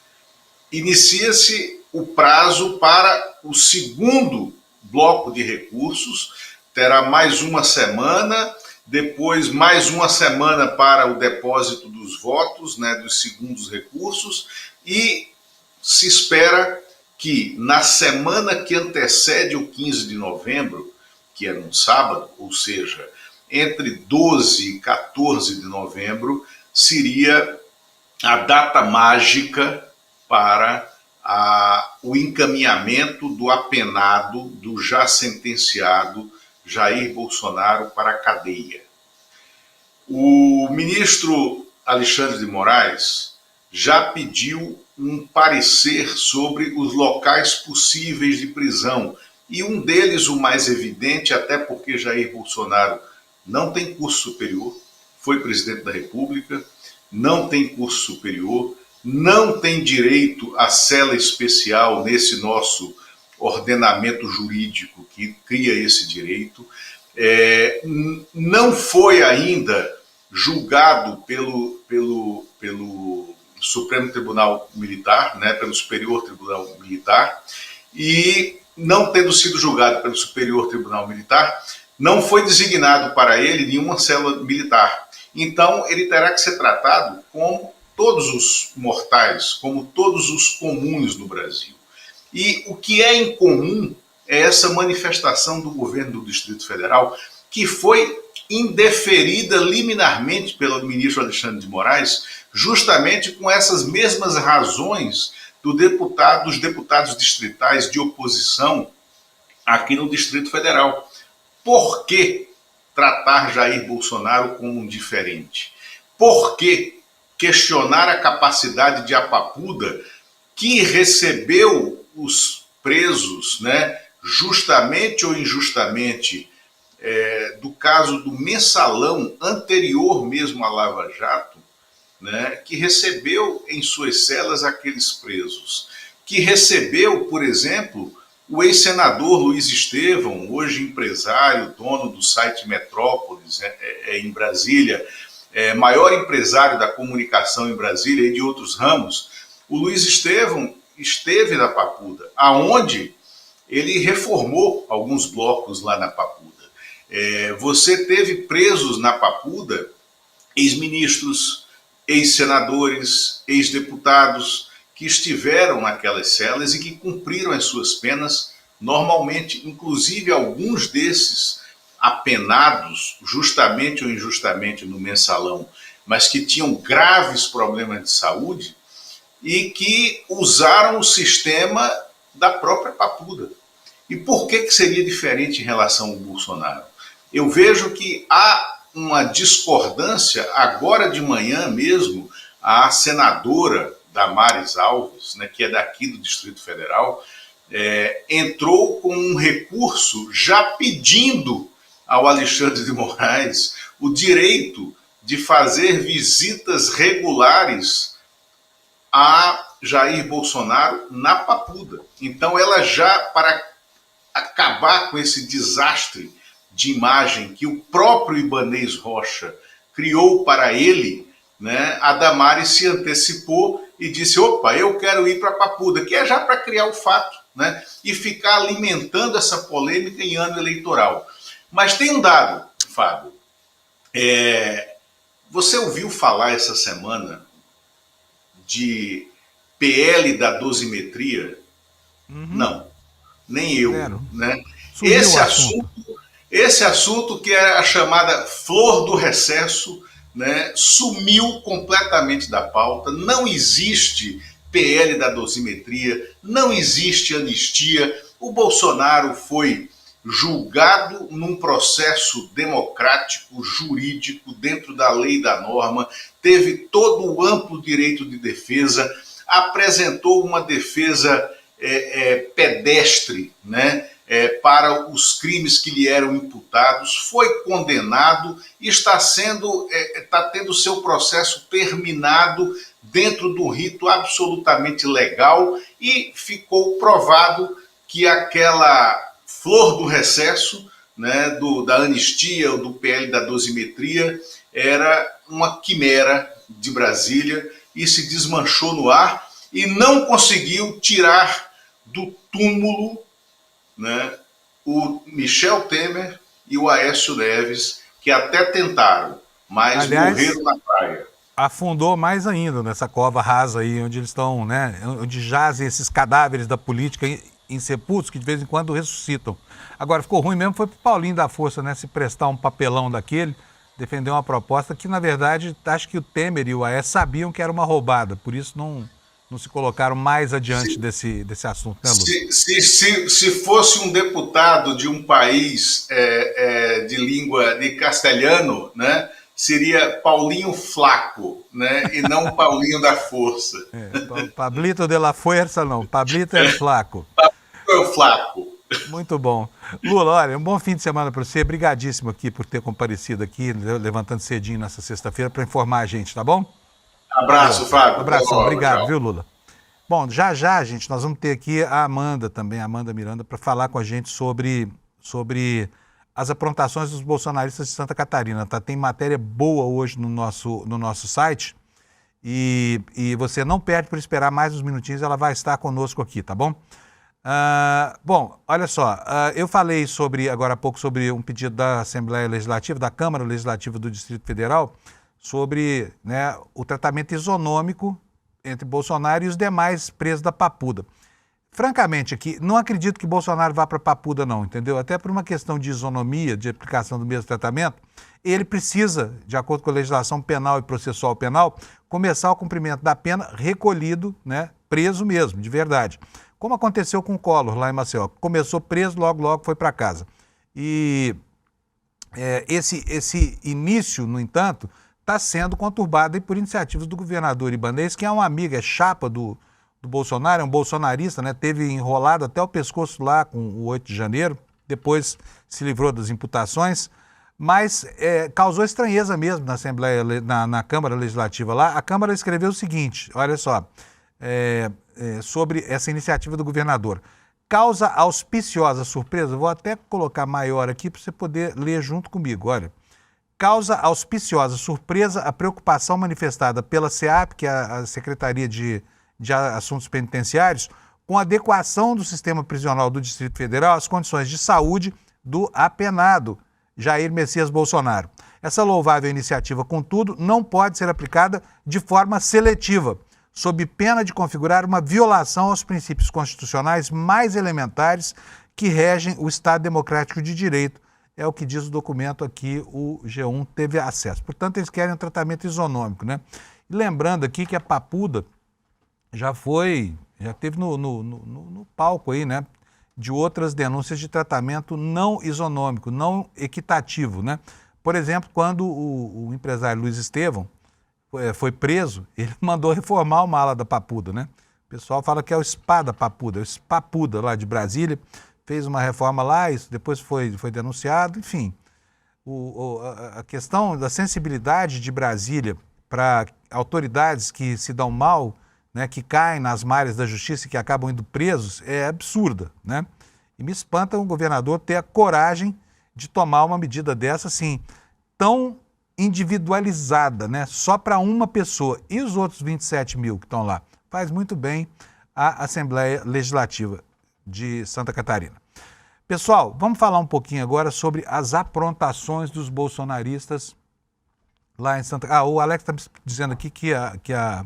S3: inicia-se o prazo para o segundo bloco de recursos. Terá mais uma semana depois mais uma semana para o depósito dos votos, né, dos segundos recursos, e se espera que na semana que antecede o 15 de novembro, que é num sábado, ou seja, entre 12 e 14 de novembro, seria a data mágica para o encaminhamento do apenado, do já sentenciado Jair Bolsonaro para a cadeia. O ministro Alexandre de Moraes já pediu um parecer sobre os locais possíveis de prisão, e um deles, o mais evidente, até porque Jair Bolsonaro não tem curso superior, foi presidente da República, não tem curso superior, não tem direito à cela especial nesse nosso ordenamento jurídico que cria esse direito, não foi ainda julgado pelo Supremo Tribunal Militar, né, pelo Superior Tribunal Militar, e não tendo sido julgado pelo Superior Tribunal Militar, não foi designado para ele nenhuma cela militar. Então, ele terá que ser tratado como todos os mortais, como todos os comuns no Brasil. E o que é incomum é essa manifestação do governo do Distrito Federal, que foi indeferida liminarmente pelo ministro Alexandre de Moraes, justamente com essas mesmas razões dos deputados distritais de oposição aqui no Distrito Federal. Por que tratar Jair Bolsonaro como um diferente? Por que questionar a capacidade de Apapuda, que recebeu os presos, né, justamente ou injustamente, do caso do mensalão anterior mesmo à Lava Jato, né, que recebeu em suas celas aqueles presos, que recebeu, por exemplo, o ex-senador Luiz Estevão, hoje empresário, dono do site Metrópolis, em Brasília, maior empresário da comunicação em Brasília e de outros ramos. O Luiz Estevão esteve na Papuda, aonde ele reformou alguns blocos lá na Papuda. Você teve presos na Papuda ex-ministros, ex-senadores, ex-deputados que estiveram naquelas celas e que cumpriram as suas penas normalmente, inclusive alguns desses apenados, justamente ou injustamente, no mensalão, mas que tinham graves problemas de saúde e que usaram o sistema da própria Papuda. E por que seria diferente em relação ao Bolsonaro? Eu vejo que há uma discordância. Agora de manhã mesmo, a senadora Damares Alves, né, que é daqui do Distrito Federal, entrou com um recurso já pedindo ao Alexandre de Moraes o direito de fazer visitas regulares a Jair Bolsonaro na Papuda. Então ela já, para acabar com esse desastre de imagem que o próprio Ibanez Rocha criou para ele, né, a Damares se antecipou e disse: opa, eu quero ir para Papuda, que é já para criar o fato, né, e ficar alimentando essa polêmica em ano eleitoral. Mas tem um dado, Fábio. Você ouviu falar essa semana de PL da dosimetria?
S1: Uhum.
S3: Não, nem eu.
S1: Zero.
S3: Né?
S1: Sumiu o
S3: Esse assunto, que é a chamada flor do recesso, né, sumiu completamente da pauta. Não existe PL da dosimetria, não existe anistia. O Bolsonaro foi julgado num processo democrático, jurídico, dentro da lei e da norma, teve todo o amplo direito de defesa, apresentou uma defesa pedestre, né, para os crimes que lhe eram imputados, foi condenado e está tendo seu processo terminado dentro do rito absolutamente legal, e ficou provado que aquela flor do recesso, né, da anistia ou do PL da dosimetria, era uma quimera de Brasília e se desmanchou no ar e não conseguiu tirar do túmulo, né, o Michel Temer e o Aécio Neves, que até tentaram, mas
S1: Aliás,
S3: morreram na praia.
S1: afundou mais ainda nessa cova rasa aí, onde eles estão, né? Onde jazem esses cadáveres da política insepultos que de vez em quando ressuscitam. Agora, ficou ruim mesmo, foi pro Paulinho da Força, né? Se prestar um papelão daquele, defender uma proposta que, na verdade, acho que o Temer e o Aécio sabiam que era uma roubada, por isso não se colocaram mais adiante desse assunto, né, Lula?
S3: Se fosse um deputado de um país de língua de castelhano, né, seria Paulinho Flaco, né, e não Paulinho da Força.
S1: Pablito de la Fuerza, não. Pablito é Flaco.
S3: É o Flaco.
S1: Muito bom. Lula, olha, um bom fim de semana para você. Obrigadíssimo aqui por ter comparecido aqui, levantando cedinho nessa sexta-feira para informar a gente, tá bom?
S3: Abraço, Fábio.
S1: Abração, obrigado,
S3: tchau.
S1: viu, Lula? Bom, já, gente, nós vamos ter aqui a Amanda também, a Amanda Miranda, para falar com a gente sobre as aprontações dos bolsonaristas de Santa Catarina, tá? Tem matéria boa hoje no nosso site e você não perde por esperar mais uns minutinhos, ela vai estar conosco aqui, tá bom? Bom, olha só, eu falei agora há pouco sobre um pedido da Assembleia Legislativa, da Câmara Legislativa do Distrito Federal, sobre, né, o tratamento isonômico entre Bolsonaro e os demais presos da Papuda. Francamente, aqui, não acredito que Bolsonaro vá para Papuda, não, entendeu? Até por uma questão de isonomia, de aplicação do mesmo tratamento, ele precisa, de acordo com a legislação penal e processual penal, começar o cumprimento da pena recolhido, né, preso mesmo, de verdade. Como aconteceu com o Collor lá em Maceió. Começou preso, logo foi para casa. E esse início, no entanto, está sendo conturbado por iniciativas do governador Ibanez, que é um amigo, é chapa do Bolsonaro, é um bolsonarista, né? Teve enrolado até o pescoço lá com o 8 de janeiro, depois se livrou das imputações, mas causou estranheza mesmo na Assembleia, na Câmara Legislativa lá. A Câmara escreveu o seguinte, olha só, sobre essa iniciativa do governador. Causa auspiciosa surpresa, vou até colocar maior aqui para você poder ler junto comigo, olha. Causa auspiciosa surpresa a preocupação manifestada pela SEAP, que é a Secretaria de Assuntos Penitenciários, com a adequação do sistema prisional do Distrito Federal às condições de saúde do apenado Jair Messias Bolsonaro. Essa louvável iniciativa, contudo, não pode ser aplicada de forma seletiva, sob pena de configurar uma violação aos princípios constitucionais mais elementares que regem o Estado Democrático de Direito. É o que diz o documento aqui, o G1 teve acesso. Portanto, eles querem um tratamento isonômico, né? E lembrando aqui que a Papuda já teve no palco aí, né, de outras denúncias de tratamento não isonômico, não equitativo, né? Por exemplo, quando o empresário Luiz Estevão foi preso, ele mandou reformar uma ala da Papuda, né? O pessoal fala que é o SPA da Papuda, é o SPAPuda lá de Brasília, fez uma reforma lá, isso depois foi denunciado, enfim. A questão da sensibilidade de Brasília para autoridades que se dão mal, né, que caem nas malhas da justiça e que acabam indo presos, é absurda, né? E me espanta o governador ter a coragem de tomar uma medida dessa, assim, tão individualizada, né? Só para uma pessoa. E os outros 27 mil que estão lá? Faz muito bem a Assembleia Legislativa de Santa Catarina. Pessoal, vamos falar um pouquinho agora sobre as aprontações dos bolsonaristas lá em Santa Catarina. O Alex está dizendo aqui que a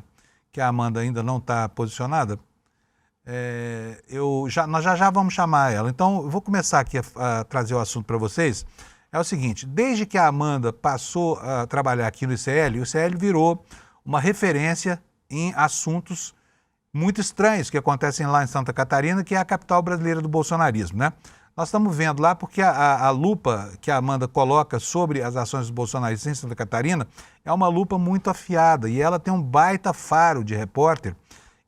S1: Amanda ainda não está posicionada. Nós já vamos chamar ela. Então, eu vou começar aqui a trazer o assunto para vocês. É o seguinte, desde que a Amanda passou a trabalhar aqui no ICL, o ICL virou uma referência em assuntos muito estranhos que acontecem lá em Santa Catarina, que é a capital brasileira do bolsonarismo, né? Nós estamos vendo lá porque a lupa que a Amanda coloca sobre as ações dos bolsonaristas em Santa Catarina é uma lupa muito afiada e ela tem um baita faro de repórter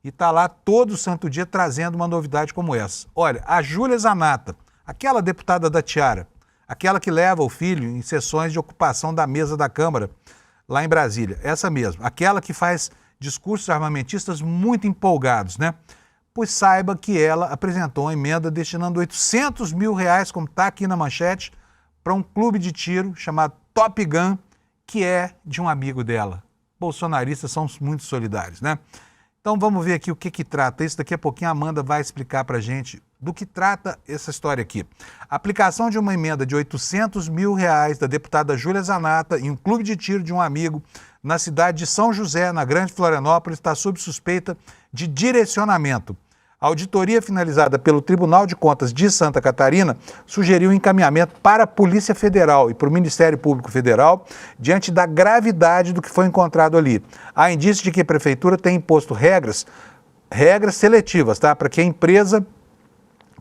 S1: e está lá todo santo dia trazendo uma novidade como essa. Olha, a Júlia Zanata, aquela deputada da Tiara, aquela que leva o filho em sessões de ocupação da mesa da Câmara, lá em Brasília, essa mesmo, aquela que faz discursos armamentistas muito empolgados, né? Pois saiba que ela apresentou uma emenda destinando R$800 mil, como está aqui na manchete, para um clube de tiro chamado Top Gun, que é de um amigo dela. Bolsonaristas são muito solidários, né? Então vamos ver aqui o que trata isso. Daqui a pouquinho a Amanda vai explicar para a gente do que trata essa história aqui. A aplicação de uma emenda de R$800 mil da deputada Júlia Zanatta em um clube de tiro de um amigo na cidade de São José, na Grande Florianópolis, está sob suspeita de direcionamento. A auditoria finalizada pelo Tribunal de Contas de Santa Catarina sugeriu um encaminhamento para a Polícia Federal e para o Ministério Público Federal diante da gravidade do que foi encontrado ali. Há indícios de que a Prefeitura tem imposto regras seletivas, tá? Para que a empresa,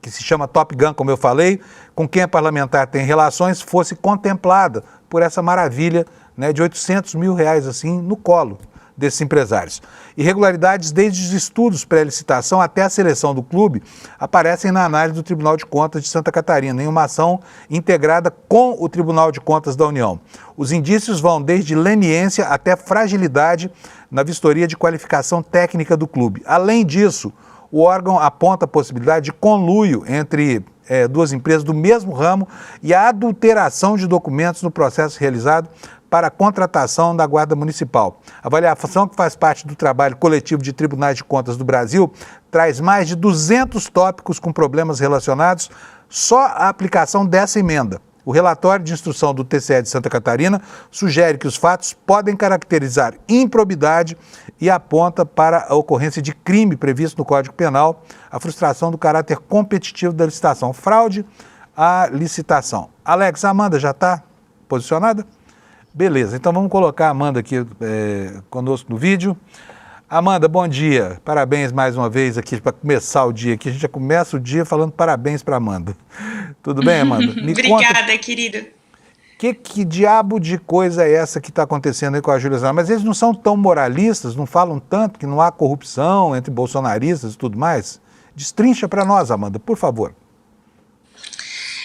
S1: que se chama Top Gun, como eu falei, com quem a parlamentar tem relações, fosse contemplada por essa maravilha, né, de R$800 mil assim no colo desses empresários. Irregularidades desde os estudos pré-licitação até a seleção do clube aparecem na análise do Tribunal de Contas de Santa Catarina, em uma ação integrada com o Tribunal de Contas da União. Os indícios vão desde leniência até fragilidade na vistoria de qualificação técnica do clube. Além disso, o órgão aponta a possibilidade de conluio entre duas empresas do mesmo ramo e a adulteração de documentos no processo realizado para a contratação da Guarda Municipal. A avaliação, que faz parte do trabalho coletivo de tribunais de contas do Brasil, traz mais de 200 tópicos com problemas relacionados só à aplicação dessa emenda. O relatório de instrução do TCE de Santa Catarina sugere que os fatos podem caracterizar improbidade e aponta para a ocorrência de crime previsto no Código Penal, a frustração do caráter competitivo da licitação, fraude à licitação. Alex, a Amanda já está posicionada? Beleza, então vamos colocar a Amanda aqui conosco no vídeo. Amanda, bom dia. Parabéns mais uma vez aqui para começar o dia aqui. A gente já começa o dia falando parabéns para Amanda. Tudo bem, Amanda?
S4: Obrigada, querido.
S1: Que diabo de coisa é essa que está acontecendo aí com a Júlia Zanatta? Mas eles não são tão moralistas, não falam tanto que não há corrupção entre bolsonaristas e tudo mais? Destrincha para nós, Amanda, por favor.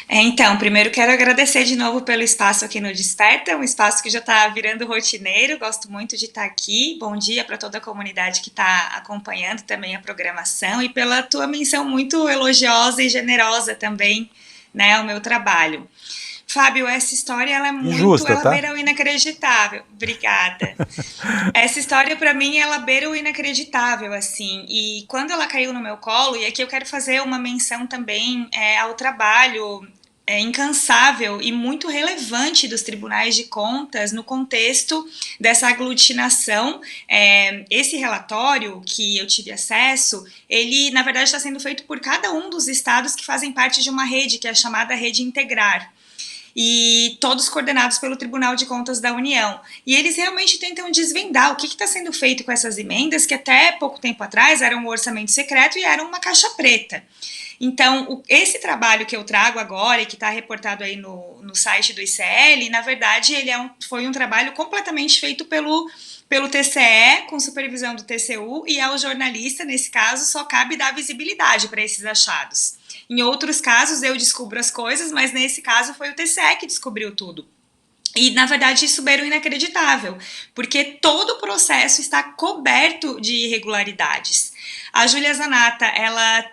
S4: Então, primeiro quero agradecer de novo pelo espaço aqui no Desperta, um espaço que já está virando rotineiro, gosto muito de estar aqui. Bom dia para toda a comunidade que está acompanhando também a programação e pela tua menção muito elogiosa e generosa também, né, ao meu trabalho. Fábio, essa história ela é muito,
S1: injusta,
S4: ela
S1: tá?
S4: beira o inacreditável. Obrigada. Essa história para mim ela beira o inacreditável, assim. E quando ela caiu no meu colo, e aqui eu quero fazer uma menção também ao trabalho incansável e muito relevante dos tribunais de contas no contexto dessa aglutinação. Esse relatório que eu tive acesso, ele na verdade está sendo feito por cada um dos estados que fazem parte de uma rede, que é a chamada Rede Integrar. E todos coordenados pelo Tribunal de Contas da União. E eles realmente tentam desvendar o que está sendo feito com essas emendas, que até pouco tempo atrás eram um orçamento secreto e eram uma caixa preta. Então, esse trabalho que eu trago agora e que está reportado aí no site do ICL, na verdade, ele foi um trabalho completamente feito pelo TCE, com supervisão do TCU, e ao jornalista, nesse caso, só cabe dar visibilidade para esses achados. Em outros casos, eu descubro as coisas, mas nesse caso foi o TCE que descobriu tudo. E, na verdade, isso beira o inacreditável, porque todo o processo está coberto de irregularidades. A Júlia Zanatta, ela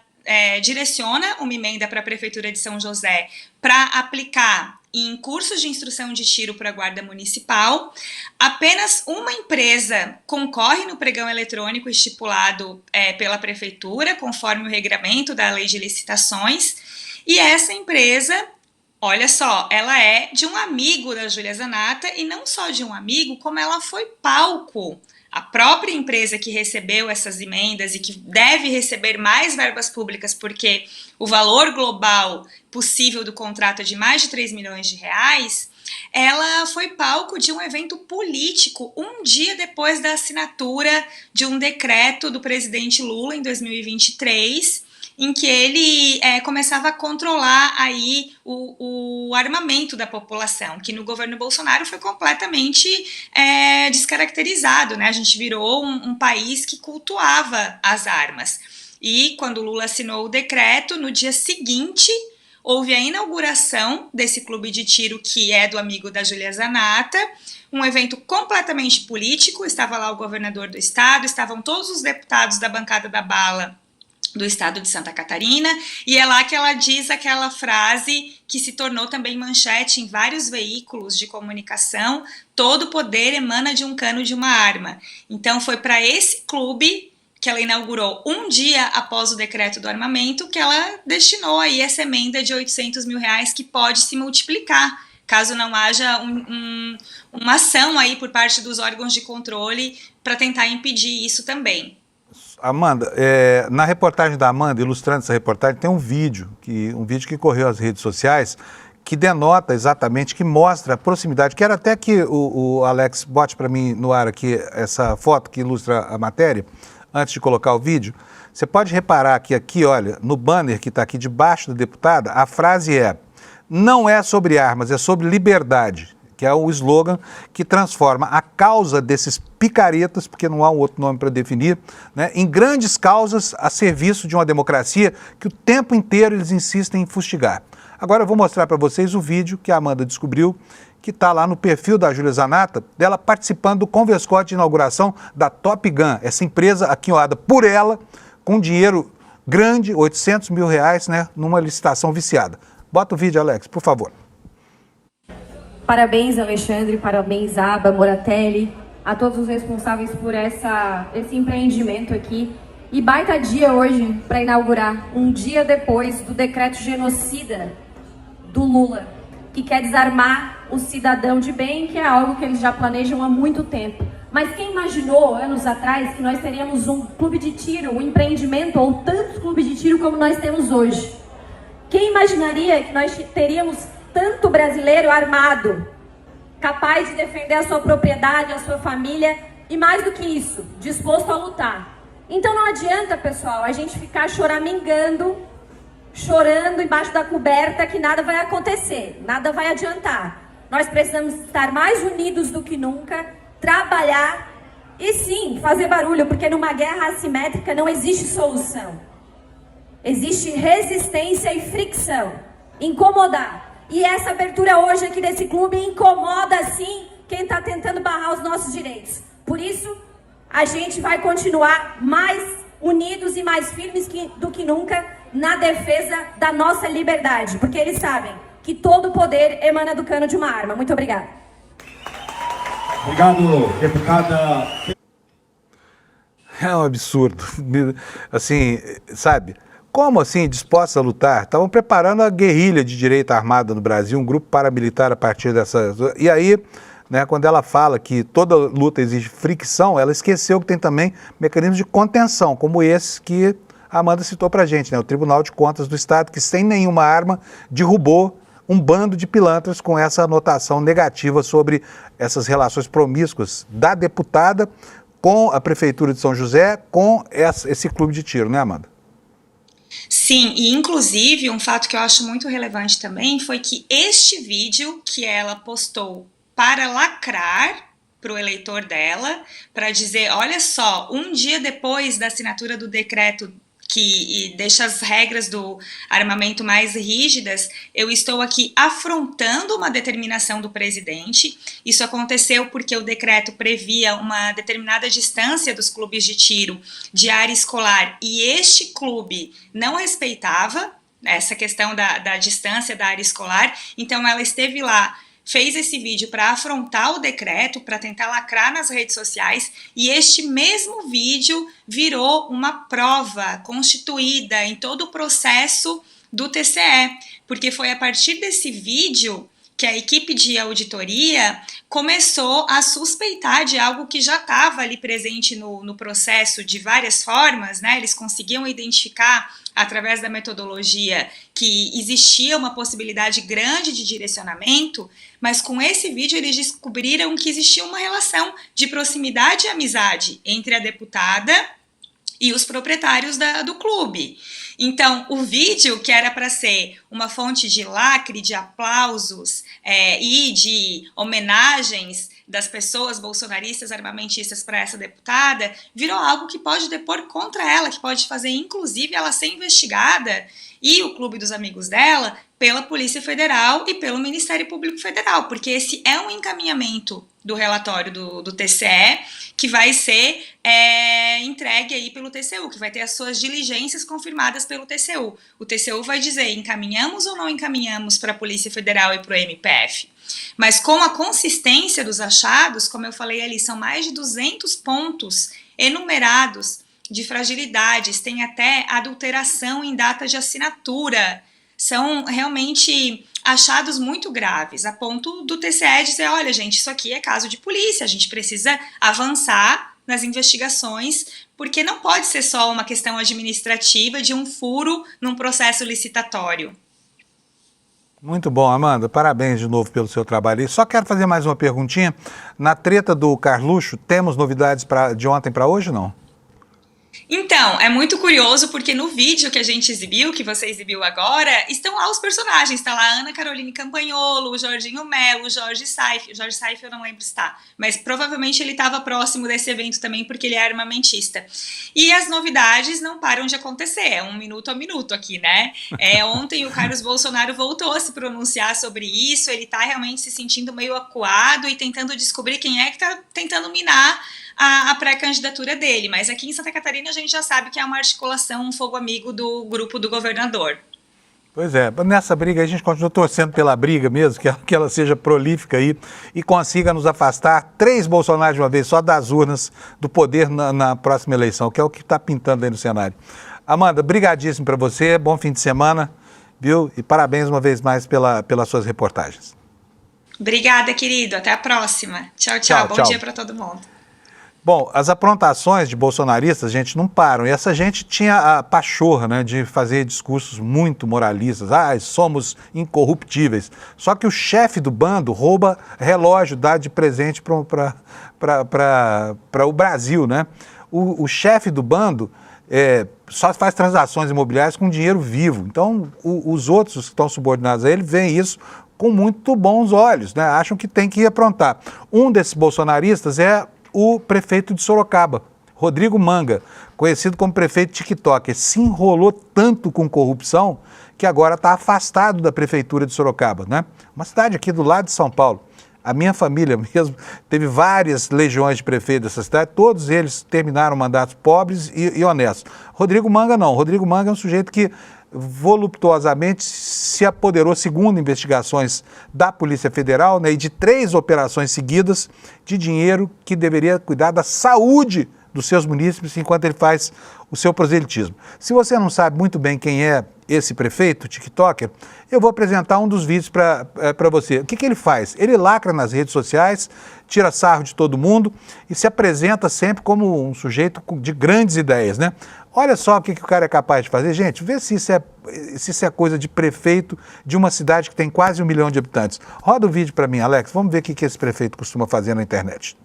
S4: direciona uma emenda para a Prefeitura de São José para aplicar em cursos de instrução de tiro para a Guarda Municipal. Apenas uma empresa concorre no pregão eletrônico estipulado pela Prefeitura, conforme o regramento da Lei de Licitações, e essa empresa, olha só, ela é de um amigo da Júlia Zanatta, e não só de um amigo, como ela foi palco. A própria empresa que recebeu essas emendas e que deve receber mais verbas públicas, porque o valor global possível do contrato é de mais de 3 milhões de reais, ela foi palco de um evento político um dia depois da assinatura de um decreto do presidente Lula em 2023, em que ele começava a controlar aí o armamento da população, que no governo Bolsonaro foi completamente descaracterizado, né? A gente virou um país que cultuava as armas. E quando Lula assinou o decreto, no dia seguinte, houve a inauguração desse clube de tiro que é do amigo da Júlia Zanatta, um evento completamente político, estava lá o governador do estado, estavam todos os deputados da bancada da bala do estado de Santa Catarina, e é lá que ela diz aquela frase que se tornou também manchete em vários veículos de comunicação: todo poder emana de um cano de uma arma. Então foi para esse clube que ela inaugurou um dia após o decreto do armamento, que ela destinou aí essa emenda de R$800 mil, que pode se multiplicar, caso não haja uma ação aí por parte dos órgãos de controle para tentar impedir isso também.
S1: Amanda, na reportagem da Amanda, ilustrando essa reportagem, tem um vídeo que correu às redes sociais, que denota exatamente, que mostra a proximidade. Quero até que o Alex bote para mim no ar aqui essa foto que ilustra a matéria, antes de colocar o vídeo. Você pode reparar que aqui, olha, no banner que está aqui debaixo da deputada, a frase é: não é sobre armas, é sobre liberdade, que é o slogan que transforma a causa desses picaretas, porque não há um outro nome para definir, né, em grandes causas a serviço de uma democracia que o tempo inteiro eles insistem em fustigar. Agora eu vou mostrar para vocês o vídeo que a Amanda descobriu, que está lá no perfil da Júlia Zanata, dela participando do Converscote de inauguração da Top Gun, essa empresa aquinhoada por ela, com dinheiro grande, R$800 mil, né, numa licitação viciada. Bota o vídeo, Alex, por favor.
S5: Parabéns, Alexandre, parabéns, Aba, Moratelli, a todos os responsáveis por esse empreendimento aqui. E baita dia hoje para inaugurar, um dia depois do decreto genocida do Lula, que quer desarmar o cidadão de bem, que é algo que eles já planejam há muito tempo. Mas quem imaginou, anos atrás, que nós teríamos um clube de tiro, um empreendimento ou tantos clubes de tiro como nós temos hoje? Quem imaginaria que nós teríamos tanto brasileiro armado, capaz de defender a sua propriedade, a sua família e, mais do que isso, disposto a lutar? Então não adianta, pessoal, a gente ficar choramingando, chorando embaixo da coberta que nada vai acontecer, nada vai adiantar. Nós precisamos estar mais unidos do que nunca, trabalhar e sim, fazer barulho, porque numa guerra assimétrica não existe solução. Existe resistência e fricção, incomodar. E essa abertura hoje aqui desse clube incomoda sim quem está tentando barrar os nossos direitos. Por isso, a gente vai continuar mais unidos e mais firmes do que nunca na defesa da nossa liberdade, porque eles sabem que todo poder emana do cano de uma arma. Muito obrigada.
S6: Obrigado, deputada.
S1: É um absurdo. Assim, sabe? Como assim, dispostos a lutar? Estavam preparando a guerrilha de direita armada no Brasil, um grupo paramilitar a partir dessa... E aí, né, quando ela fala que toda luta exige fricção, ela esqueceu que tem também mecanismos de contenção, como esse que a Amanda citou para a gente, né? O Tribunal de Contas do Estado, que sem nenhuma arma derrubou um bando de pilantras com essa anotação negativa sobre essas relações promíscuas da deputada com a Prefeitura de São José, com esse clube de tiro, né, Amanda?
S4: Sim, e inclusive um fato que eu acho muito relevante também foi que este vídeo que ela postou para lacrar para o eleitor dela, para dizer, olha só, um dia depois da assinatura do decreto que deixa as regras do armamento mais rígidas, eu estou aqui afrontando uma determinação do presidente. Isso aconteceu porque o decreto previa uma determinada distância dos clubes de tiro de área escolar e este clube não respeitava essa questão da distância da área escolar, então ela esteve lá, fez esse vídeo para afrontar o decreto, para tentar lacrar nas redes sociais, e este mesmo vídeo virou uma prova constituída em todo o processo do TCE, porque foi a partir desse vídeo que a equipe de auditoria começou a suspeitar de algo que já estava ali presente no processo de várias formas, né? Eles conseguiam identificar através da metodologia que existia uma possibilidade grande de direcionamento, mas com esse vídeo eles descobriram que existia uma relação de proximidade e amizade entre a deputada e os proprietários do clube. Então, o vídeo, que era para ser uma fonte de lacre, de aplausos e de homenagens das pessoas bolsonaristas, armamentistas para essa deputada, virou algo que pode depor contra ela, que pode fazer, inclusive, ela ser investigada e o Clube dos Amigos dela pela Polícia Federal e pelo Ministério Público Federal, porque esse é um encaminhamento do relatório do TCE que vai ser entregue aí pelo TCU, que vai ter as suas diligências confirmadas pelo TCU. O TCU vai dizer, encaminhamos ou não encaminhamos para a Polícia Federal e para o MPF. Mas com a consistência dos achados, como eu falei ali, são mais de 200 pontos enumerados de fragilidades, tem até adulteração em data de assinatura. São realmente achados muito graves, a ponto do TCE dizer, olha gente, isso aqui é caso de polícia, a gente precisa avançar nas investigações, porque não pode ser só uma questão administrativa de um furo num processo licitatório.
S1: Muito bom, Amanda. Parabéns de novo pelo seu trabalho. E só quero fazer mais uma perguntinha. Na treta do Carluxo, temos novidades de ontem para hoje, não?
S4: Então, é muito curioso porque no vídeo que a gente exibiu, que você exibiu agora, estão lá os personagens. Está lá a Ana Caroline Campanholo, o Jorginho Melo, o Jorge Saif. O Jorge Saif eu não lembro se está, mas provavelmente ele estava próximo desse evento também porque ele é armamentista. E as novidades não param de acontecer, é um minuto a minuto aqui, né? Ontem o Carlos Bolsonaro voltou a se pronunciar sobre isso, ele está realmente se sentindo meio acuado e tentando descobrir quem é que está tentando minar a pré-candidatura dele, mas aqui em Santa Catarina a gente já sabe que é uma articulação, um fogo amigo do grupo do governador.
S1: Pois é, nessa briga a gente continua torcendo pela briga mesmo, que ela seja prolífica aí e consiga nos afastar 3 Bolsonaros de uma vez só das urnas do poder na próxima eleição, que é o que está pintando aí no cenário. Amanda, brigadíssimo para você, bom fim de semana, viu? E parabéns uma vez mais pelas suas reportagens.
S4: Obrigada, querido, até a próxima. Tchau, tchau. Bom dia para todo mundo.
S1: Bom, as aprontações de bolsonaristas, gente, não param. E essa gente tinha a pachorra, né, de fazer discursos muito moralistas. Ah, somos incorruptíveis. Só que o chefe do bando rouba relógio dado de presente para o Brasil, né? O chefe do bando só faz transações imobiliárias com dinheiro vivo. Então, os outros que estão subordinados a ele veem isso com muito bons olhos, né? Acham que tem que aprontar. Um desses bolsonaristas é o prefeito de Sorocaba, Rodrigo Manga, conhecido como prefeito TikToker, se enrolou tanto com corrupção que agora está afastado da prefeitura de Sorocaba, né? Uma cidade aqui do lado de São Paulo. A minha família mesmo teve várias legiões de prefeito dessa cidade, todos eles terminaram mandatos pobres e honestos. Rodrigo Manga não, Rodrigo Manga é um sujeito que voluptuosamente se apoderou, segundo investigações da Polícia Federal, né, e de 3 operações seguidas de dinheiro que deveria cuidar da saúde dos seus munícipes enquanto ele faz o seu proselitismo. Se você não sabe muito bem quem é esse prefeito, TikToker, eu vou apresentar um dos vídeos para você. O que ele faz? Ele lacra nas redes sociais, tira sarro de todo mundo e se apresenta sempre como um sujeito de grandes ideias, né? Olha só o que o cara é capaz de fazer. Gente, vê se isso é coisa de prefeito de uma cidade que tem quase 1 milhão de habitantes. Roda o vídeo para mim, Alex. Vamos ver o que esse prefeito costuma fazer na internet.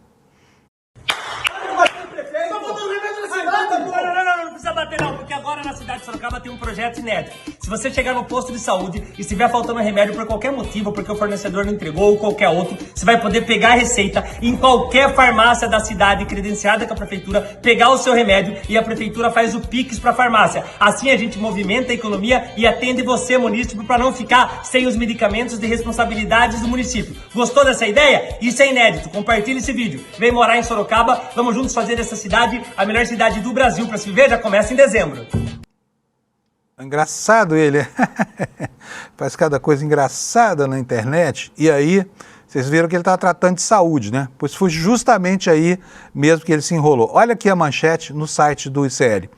S6: Agora na cidade de Sorocaba tem um projeto inédito. Se você chegar no posto de saúde e estiver faltando remédio por qualquer motivo, porque o fornecedor não entregou ou qualquer outro, você vai poder pegar a receita em qualquer farmácia da cidade credenciada com a prefeitura, pegar o seu remédio e a prefeitura faz o Pix para a farmácia. Assim a gente movimenta a economia e atende você, município, para não ficar sem os medicamentos de responsabilidades do município. Gostou dessa ideia? Isso é inédito. Compartilhe esse vídeo. Vem morar em Sorocaba. Vamos juntos fazer dessa cidade a melhor cidade do Brasil para se viver. Já começa em dezembro.
S1: Engraçado ele, faz cada coisa engraçada na internet, e aí vocês viram que ele estava tratando de saúde, né? Pois foi justamente aí mesmo que ele se enrolou. Olha aqui a manchete no site do ICL.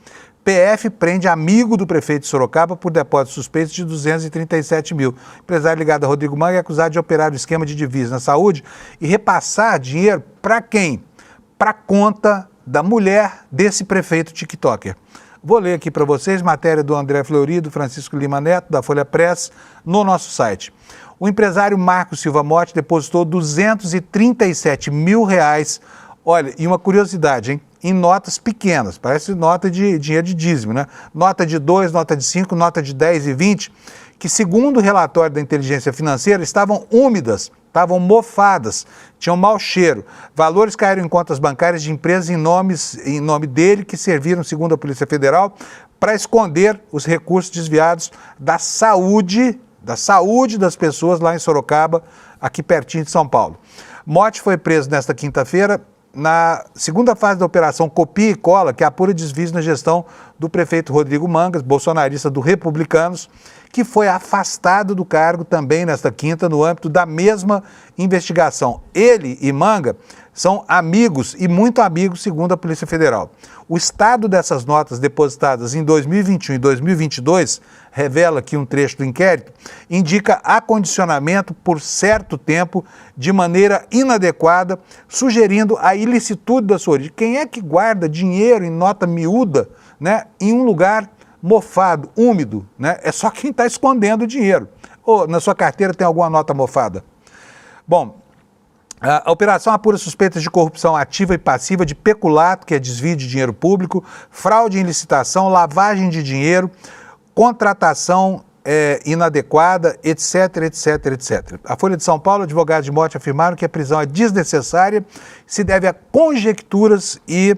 S1: PF prende amigo do prefeito de Sorocaba por depósito suspeito de 237 mil. O empresário ligado a Rodrigo Manga é acusado de operar o esquema de divisas na saúde e repassar dinheiro para quem? Para a conta da mulher desse prefeito TikToker. Vou ler aqui para vocês, matéria do André Fleury, do Francisco Lima Neto, da Folha Press, no nosso site. O empresário Marcos Silva Motti depositou 237 mil reais, olha, e uma curiosidade, hein? Em notas pequenas, parece nota de dinheiro de dízimo, né? Nota de 2, nota de 5, nota de 10 e 20, que segundo o relatório da inteligência financeira estavam úmidas, estavam mofadas, tinham mau cheiro. Valores caíram em contas bancárias de empresas em nome dele, que serviram, segundo a Polícia Federal, para esconder os recursos desviados da saúde das pessoas lá em Sorocaba, aqui pertinho de São Paulo. Motti foi preso nesta quinta-feira na segunda fase da operação Copia e Cola, que apura desvios na gestão do prefeito Rodrigo Manga, bolsonarista do Republicanos, que foi afastado do cargo também nesta quinta no âmbito da mesma investigação. Ele e Manga são amigos e muito amigos, segundo a Polícia Federal. O estado dessas notas depositadas em 2021 e 2022, revela aqui um trecho do inquérito, indica acondicionamento por certo tempo de maneira inadequada, sugerindo a ilicitude da sua origem. Quem é que guarda dinheiro em nota miúda, né, em um lugar mofado, úmido, né? É só quem está escondendo o dinheiro. Ou na sua carteira tem alguma nota mofada? Bom, a operação apura suspeitas de corrupção ativa e passiva, de peculato, que é desvio de dinheiro público, fraude em licitação, lavagem de dinheiro, contratação inadequada, etc, etc, etc. A Folha de São Paulo, advogados de morte afirmaram que a prisão é desnecessária, se deve a conjecturas e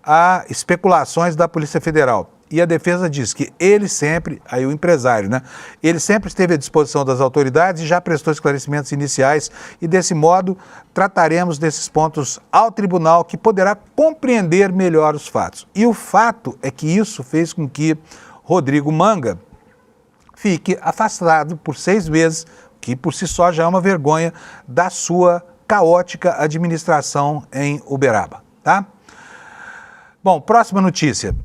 S1: a especulações da Polícia Federal. E a defesa diz que ele sempre, aí o empresário, né? Ele sempre esteve à disposição das autoridades e já prestou esclarecimentos iniciais e, desse modo, trataremos desses pontos ao tribunal, que poderá compreender melhor os fatos. E o fato é que isso fez com que Rodrigo Manga fique afastado por 6 meses, que por si só já é uma vergonha, da sua caótica administração em Uberaba, tá? Bom, próxima notícia.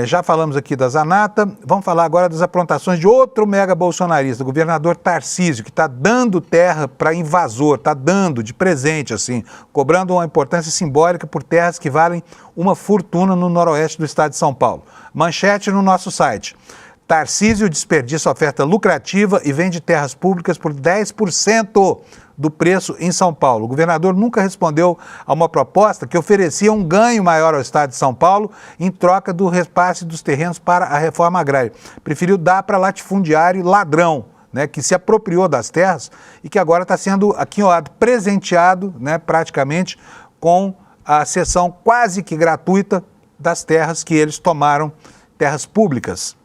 S1: Já falamos aqui da Zanata, vamos falar agora das aprontações de outro mega bolsonarista, o governador Tarcísio, que está dando terra para invasor, está dando de presente, assim, cobrando uma importância simbólica por terras que valem uma fortuna no noroeste do estado de São Paulo. Manchete no nosso site. Tarcísio desperdiça oferta lucrativa e vende terras públicas por 10% do preço em São Paulo. O governador nunca respondeu a uma proposta que oferecia um ganho maior ao estado de São Paulo em troca do repasse dos terrenos para a reforma agrária. Preferiu dar para latifundiário ladrão, né, que se apropriou das terras e que agora está sendo aquinhoado, presenteado, né, praticamente, com a cessão quase que gratuita das terras que eles tomaram, terras públicas.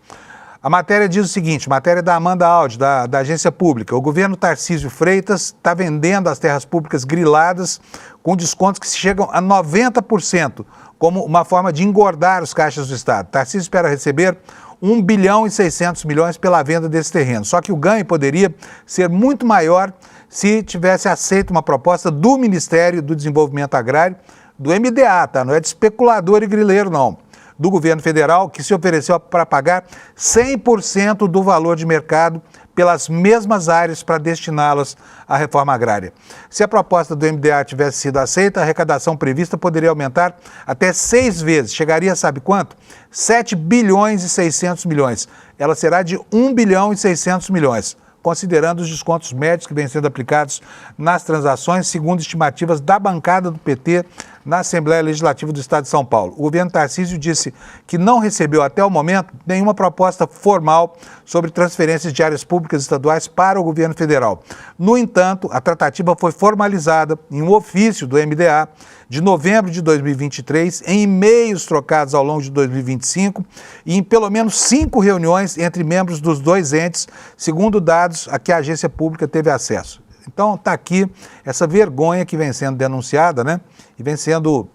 S1: A matéria diz o seguinte, matéria da Amanda Aldi, da agência pública. O governo Tarcísio Freitas está vendendo as terras públicas griladas com descontos que chegam a 90%, como uma forma de engordar os caixas do Estado. Tarcísio espera receber 1 bilhão e 600 milhões pela venda desse terreno. Só que o ganho poderia ser muito maior se tivesse aceito uma proposta do Ministério do Desenvolvimento Agrário, do MDA, tá? Não é de especulador e grileiro, não. Do governo federal, que se ofereceu para pagar 100% do valor de mercado pelas mesmas áreas para destiná-las à reforma agrária. Se a proposta do MDA tivesse sido aceita, a arrecadação prevista poderia aumentar até 6 vezes. Chegaria, sabe quanto? 7 bilhões e 600 milhões. Ela será de 1 bilhão e 600 milhões. Considerando os descontos médios que vêm sendo aplicados nas transações, segundo estimativas da bancada do PT na Assembleia Legislativa do Estado de São Paulo. O governo Tarcísio disse que não recebeu até o momento nenhuma proposta formal sobre transferências de áreas públicas estaduais para o governo federal. No entanto, a tratativa foi formalizada em um ofício do MDA de novembro de 2023, em e-mails trocados ao longo de 2025 e em pelo menos 5 reuniões entre membros dos dois entes, segundo dados a que a agência pública teve acesso. Então está aqui essa vergonha que vem sendo denunciada, né? E vem sendo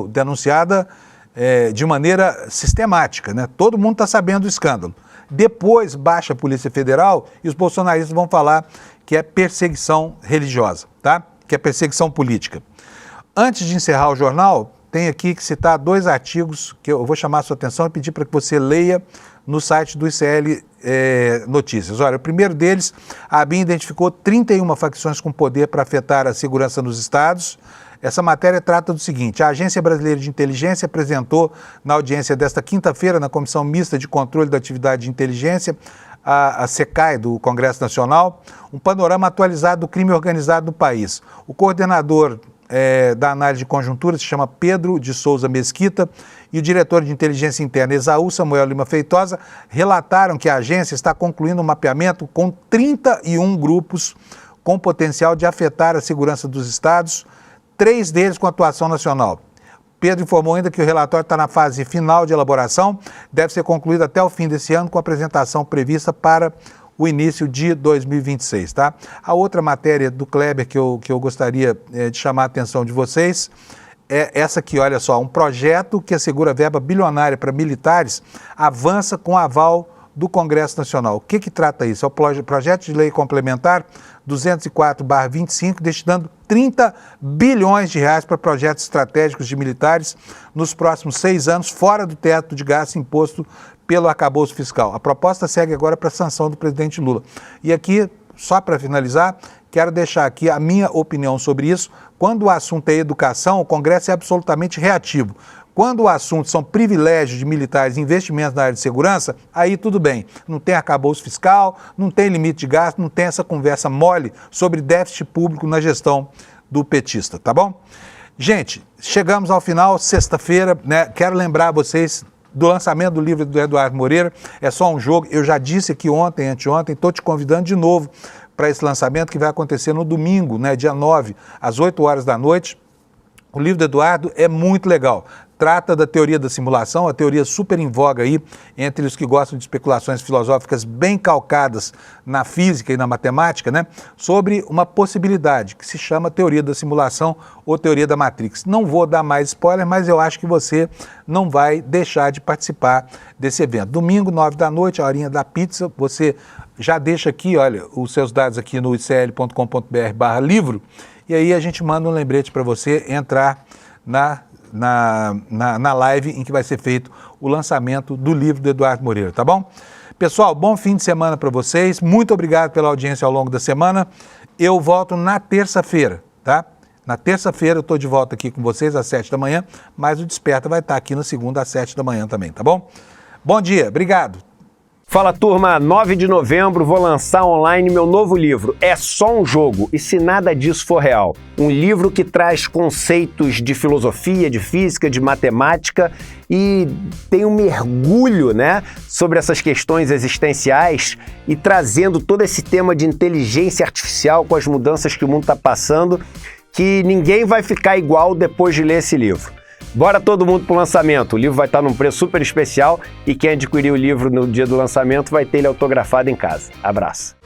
S1: denunciada de maneira sistemática, né? Todo mundo está sabendo do escândalo. Depois baixa a Polícia Federal e os bolsonaristas vão falar que é perseguição religiosa, tá? Que é perseguição política. Antes de encerrar o jornal, tem aqui que citar 2 artigos que eu vou chamar a sua atenção e pedir para que você leia no site do ICL Notícias. Olha, o primeiro deles, a ABIN identificou 31 facções com poder para afetar a segurança nos estados. Essa matéria trata do seguinte: a Agência Brasileira de Inteligência apresentou na audiência desta quinta-feira, na Comissão Mista de Controle da Atividade de Inteligência, a SECAI do Congresso Nacional, um panorama atualizado do crime organizado no país. O coordenador da análise de conjuntura se chama Pedro de Souza Mesquita e o diretor de inteligência interna Esaú Samuel Lima Feitosa relataram que a agência está concluindo um mapeamento com 31 grupos com potencial de afetar a segurança dos estados, 3 deles com atuação nacional. Pedro informou ainda que o relatório está na fase final de elaboração, deve ser concluído até o fim desse ano, com a apresentação prevista para o início de 2026, tá? A outra matéria do Kleber que eu gostaria de chamar a atenção de vocês é essa aqui, olha só, um projeto que assegura verba bilionária para militares avança com aval do Congresso Nacional. O que trata isso? É o projeto de lei complementar 204/25, destinando 30 bilhões de reais para projetos estratégicos de militares nos próximos 6 anos, fora do teto de gasto imposto pelo arcabouço fiscal. A proposta segue agora para a sanção do presidente Lula. E aqui, só para finalizar, quero deixar aqui a minha opinião sobre isso. Quando o assunto é educação, o Congresso é absolutamente reativo. Quando o assunto são privilégios de militares e investimentos na área de segurança, aí tudo bem. Não tem arcabouço fiscal, não tem limite de gasto, não tem essa conversa mole sobre déficit público na gestão do petista, tá bom? Gente, chegamos ao final, sexta-feira, né? Quero lembrar vocês do lançamento do livro do Eduardo Moreira. É só um jogo, eu já disse aqui ontem, anteontem, estou te convidando de novo para esse lançamento que vai acontecer no domingo, né, dia 9, às 8 horas da noite. O livro do Eduardo é muito legal. Trata da teoria da simulação, a teoria super em voga aí entre os que gostam de especulações filosóficas bem calcadas na física e na matemática, né? Sobre uma possibilidade que se chama teoria da simulação ou teoria da Matrix. Não vou dar mais spoiler, mas eu acho que você não vai deixar de participar desse evento. Domingo, 9 da noite, a horinha da pizza, você já deixa aqui, olha, os seus dados aqui no icl.com.br/livro e aí a gente manda um lembrete para você entrar na live em que vai ser feito o lançamento do livro do Eduardo Moreira, tá bom? Pessoal, bom fim de semana para vocês, muito obrigado pela audiência ao longo da semana, eu volto na terça-feira, tá? Na terça-feira eu estou de volta aqui com vocês às 7 da manhã, mas o Desperta vai estar aqui na segunda às 7 da manhã também, tá bom? Bom dia, obrigado!
S7: Fala turma, 9 de novembro vou lançar online meu novo livro, É Só um Jogo, e se nada disso for real. Um livro que traz conceitos de filosofia, de física, de matemática e tem um mergulho, né, sobre essas questões existenciais e trazendo todo esse tema de inteligência artificial com as mudanças que o mundo está passando, que ninguém vai ficar igual depois de ler esse livro. Bora todo mundo pro lançamento, o livro vai estar num preço super especial e quem adquirir o livro no dia do lançamento vai ter ele autografado em casa. Abraço.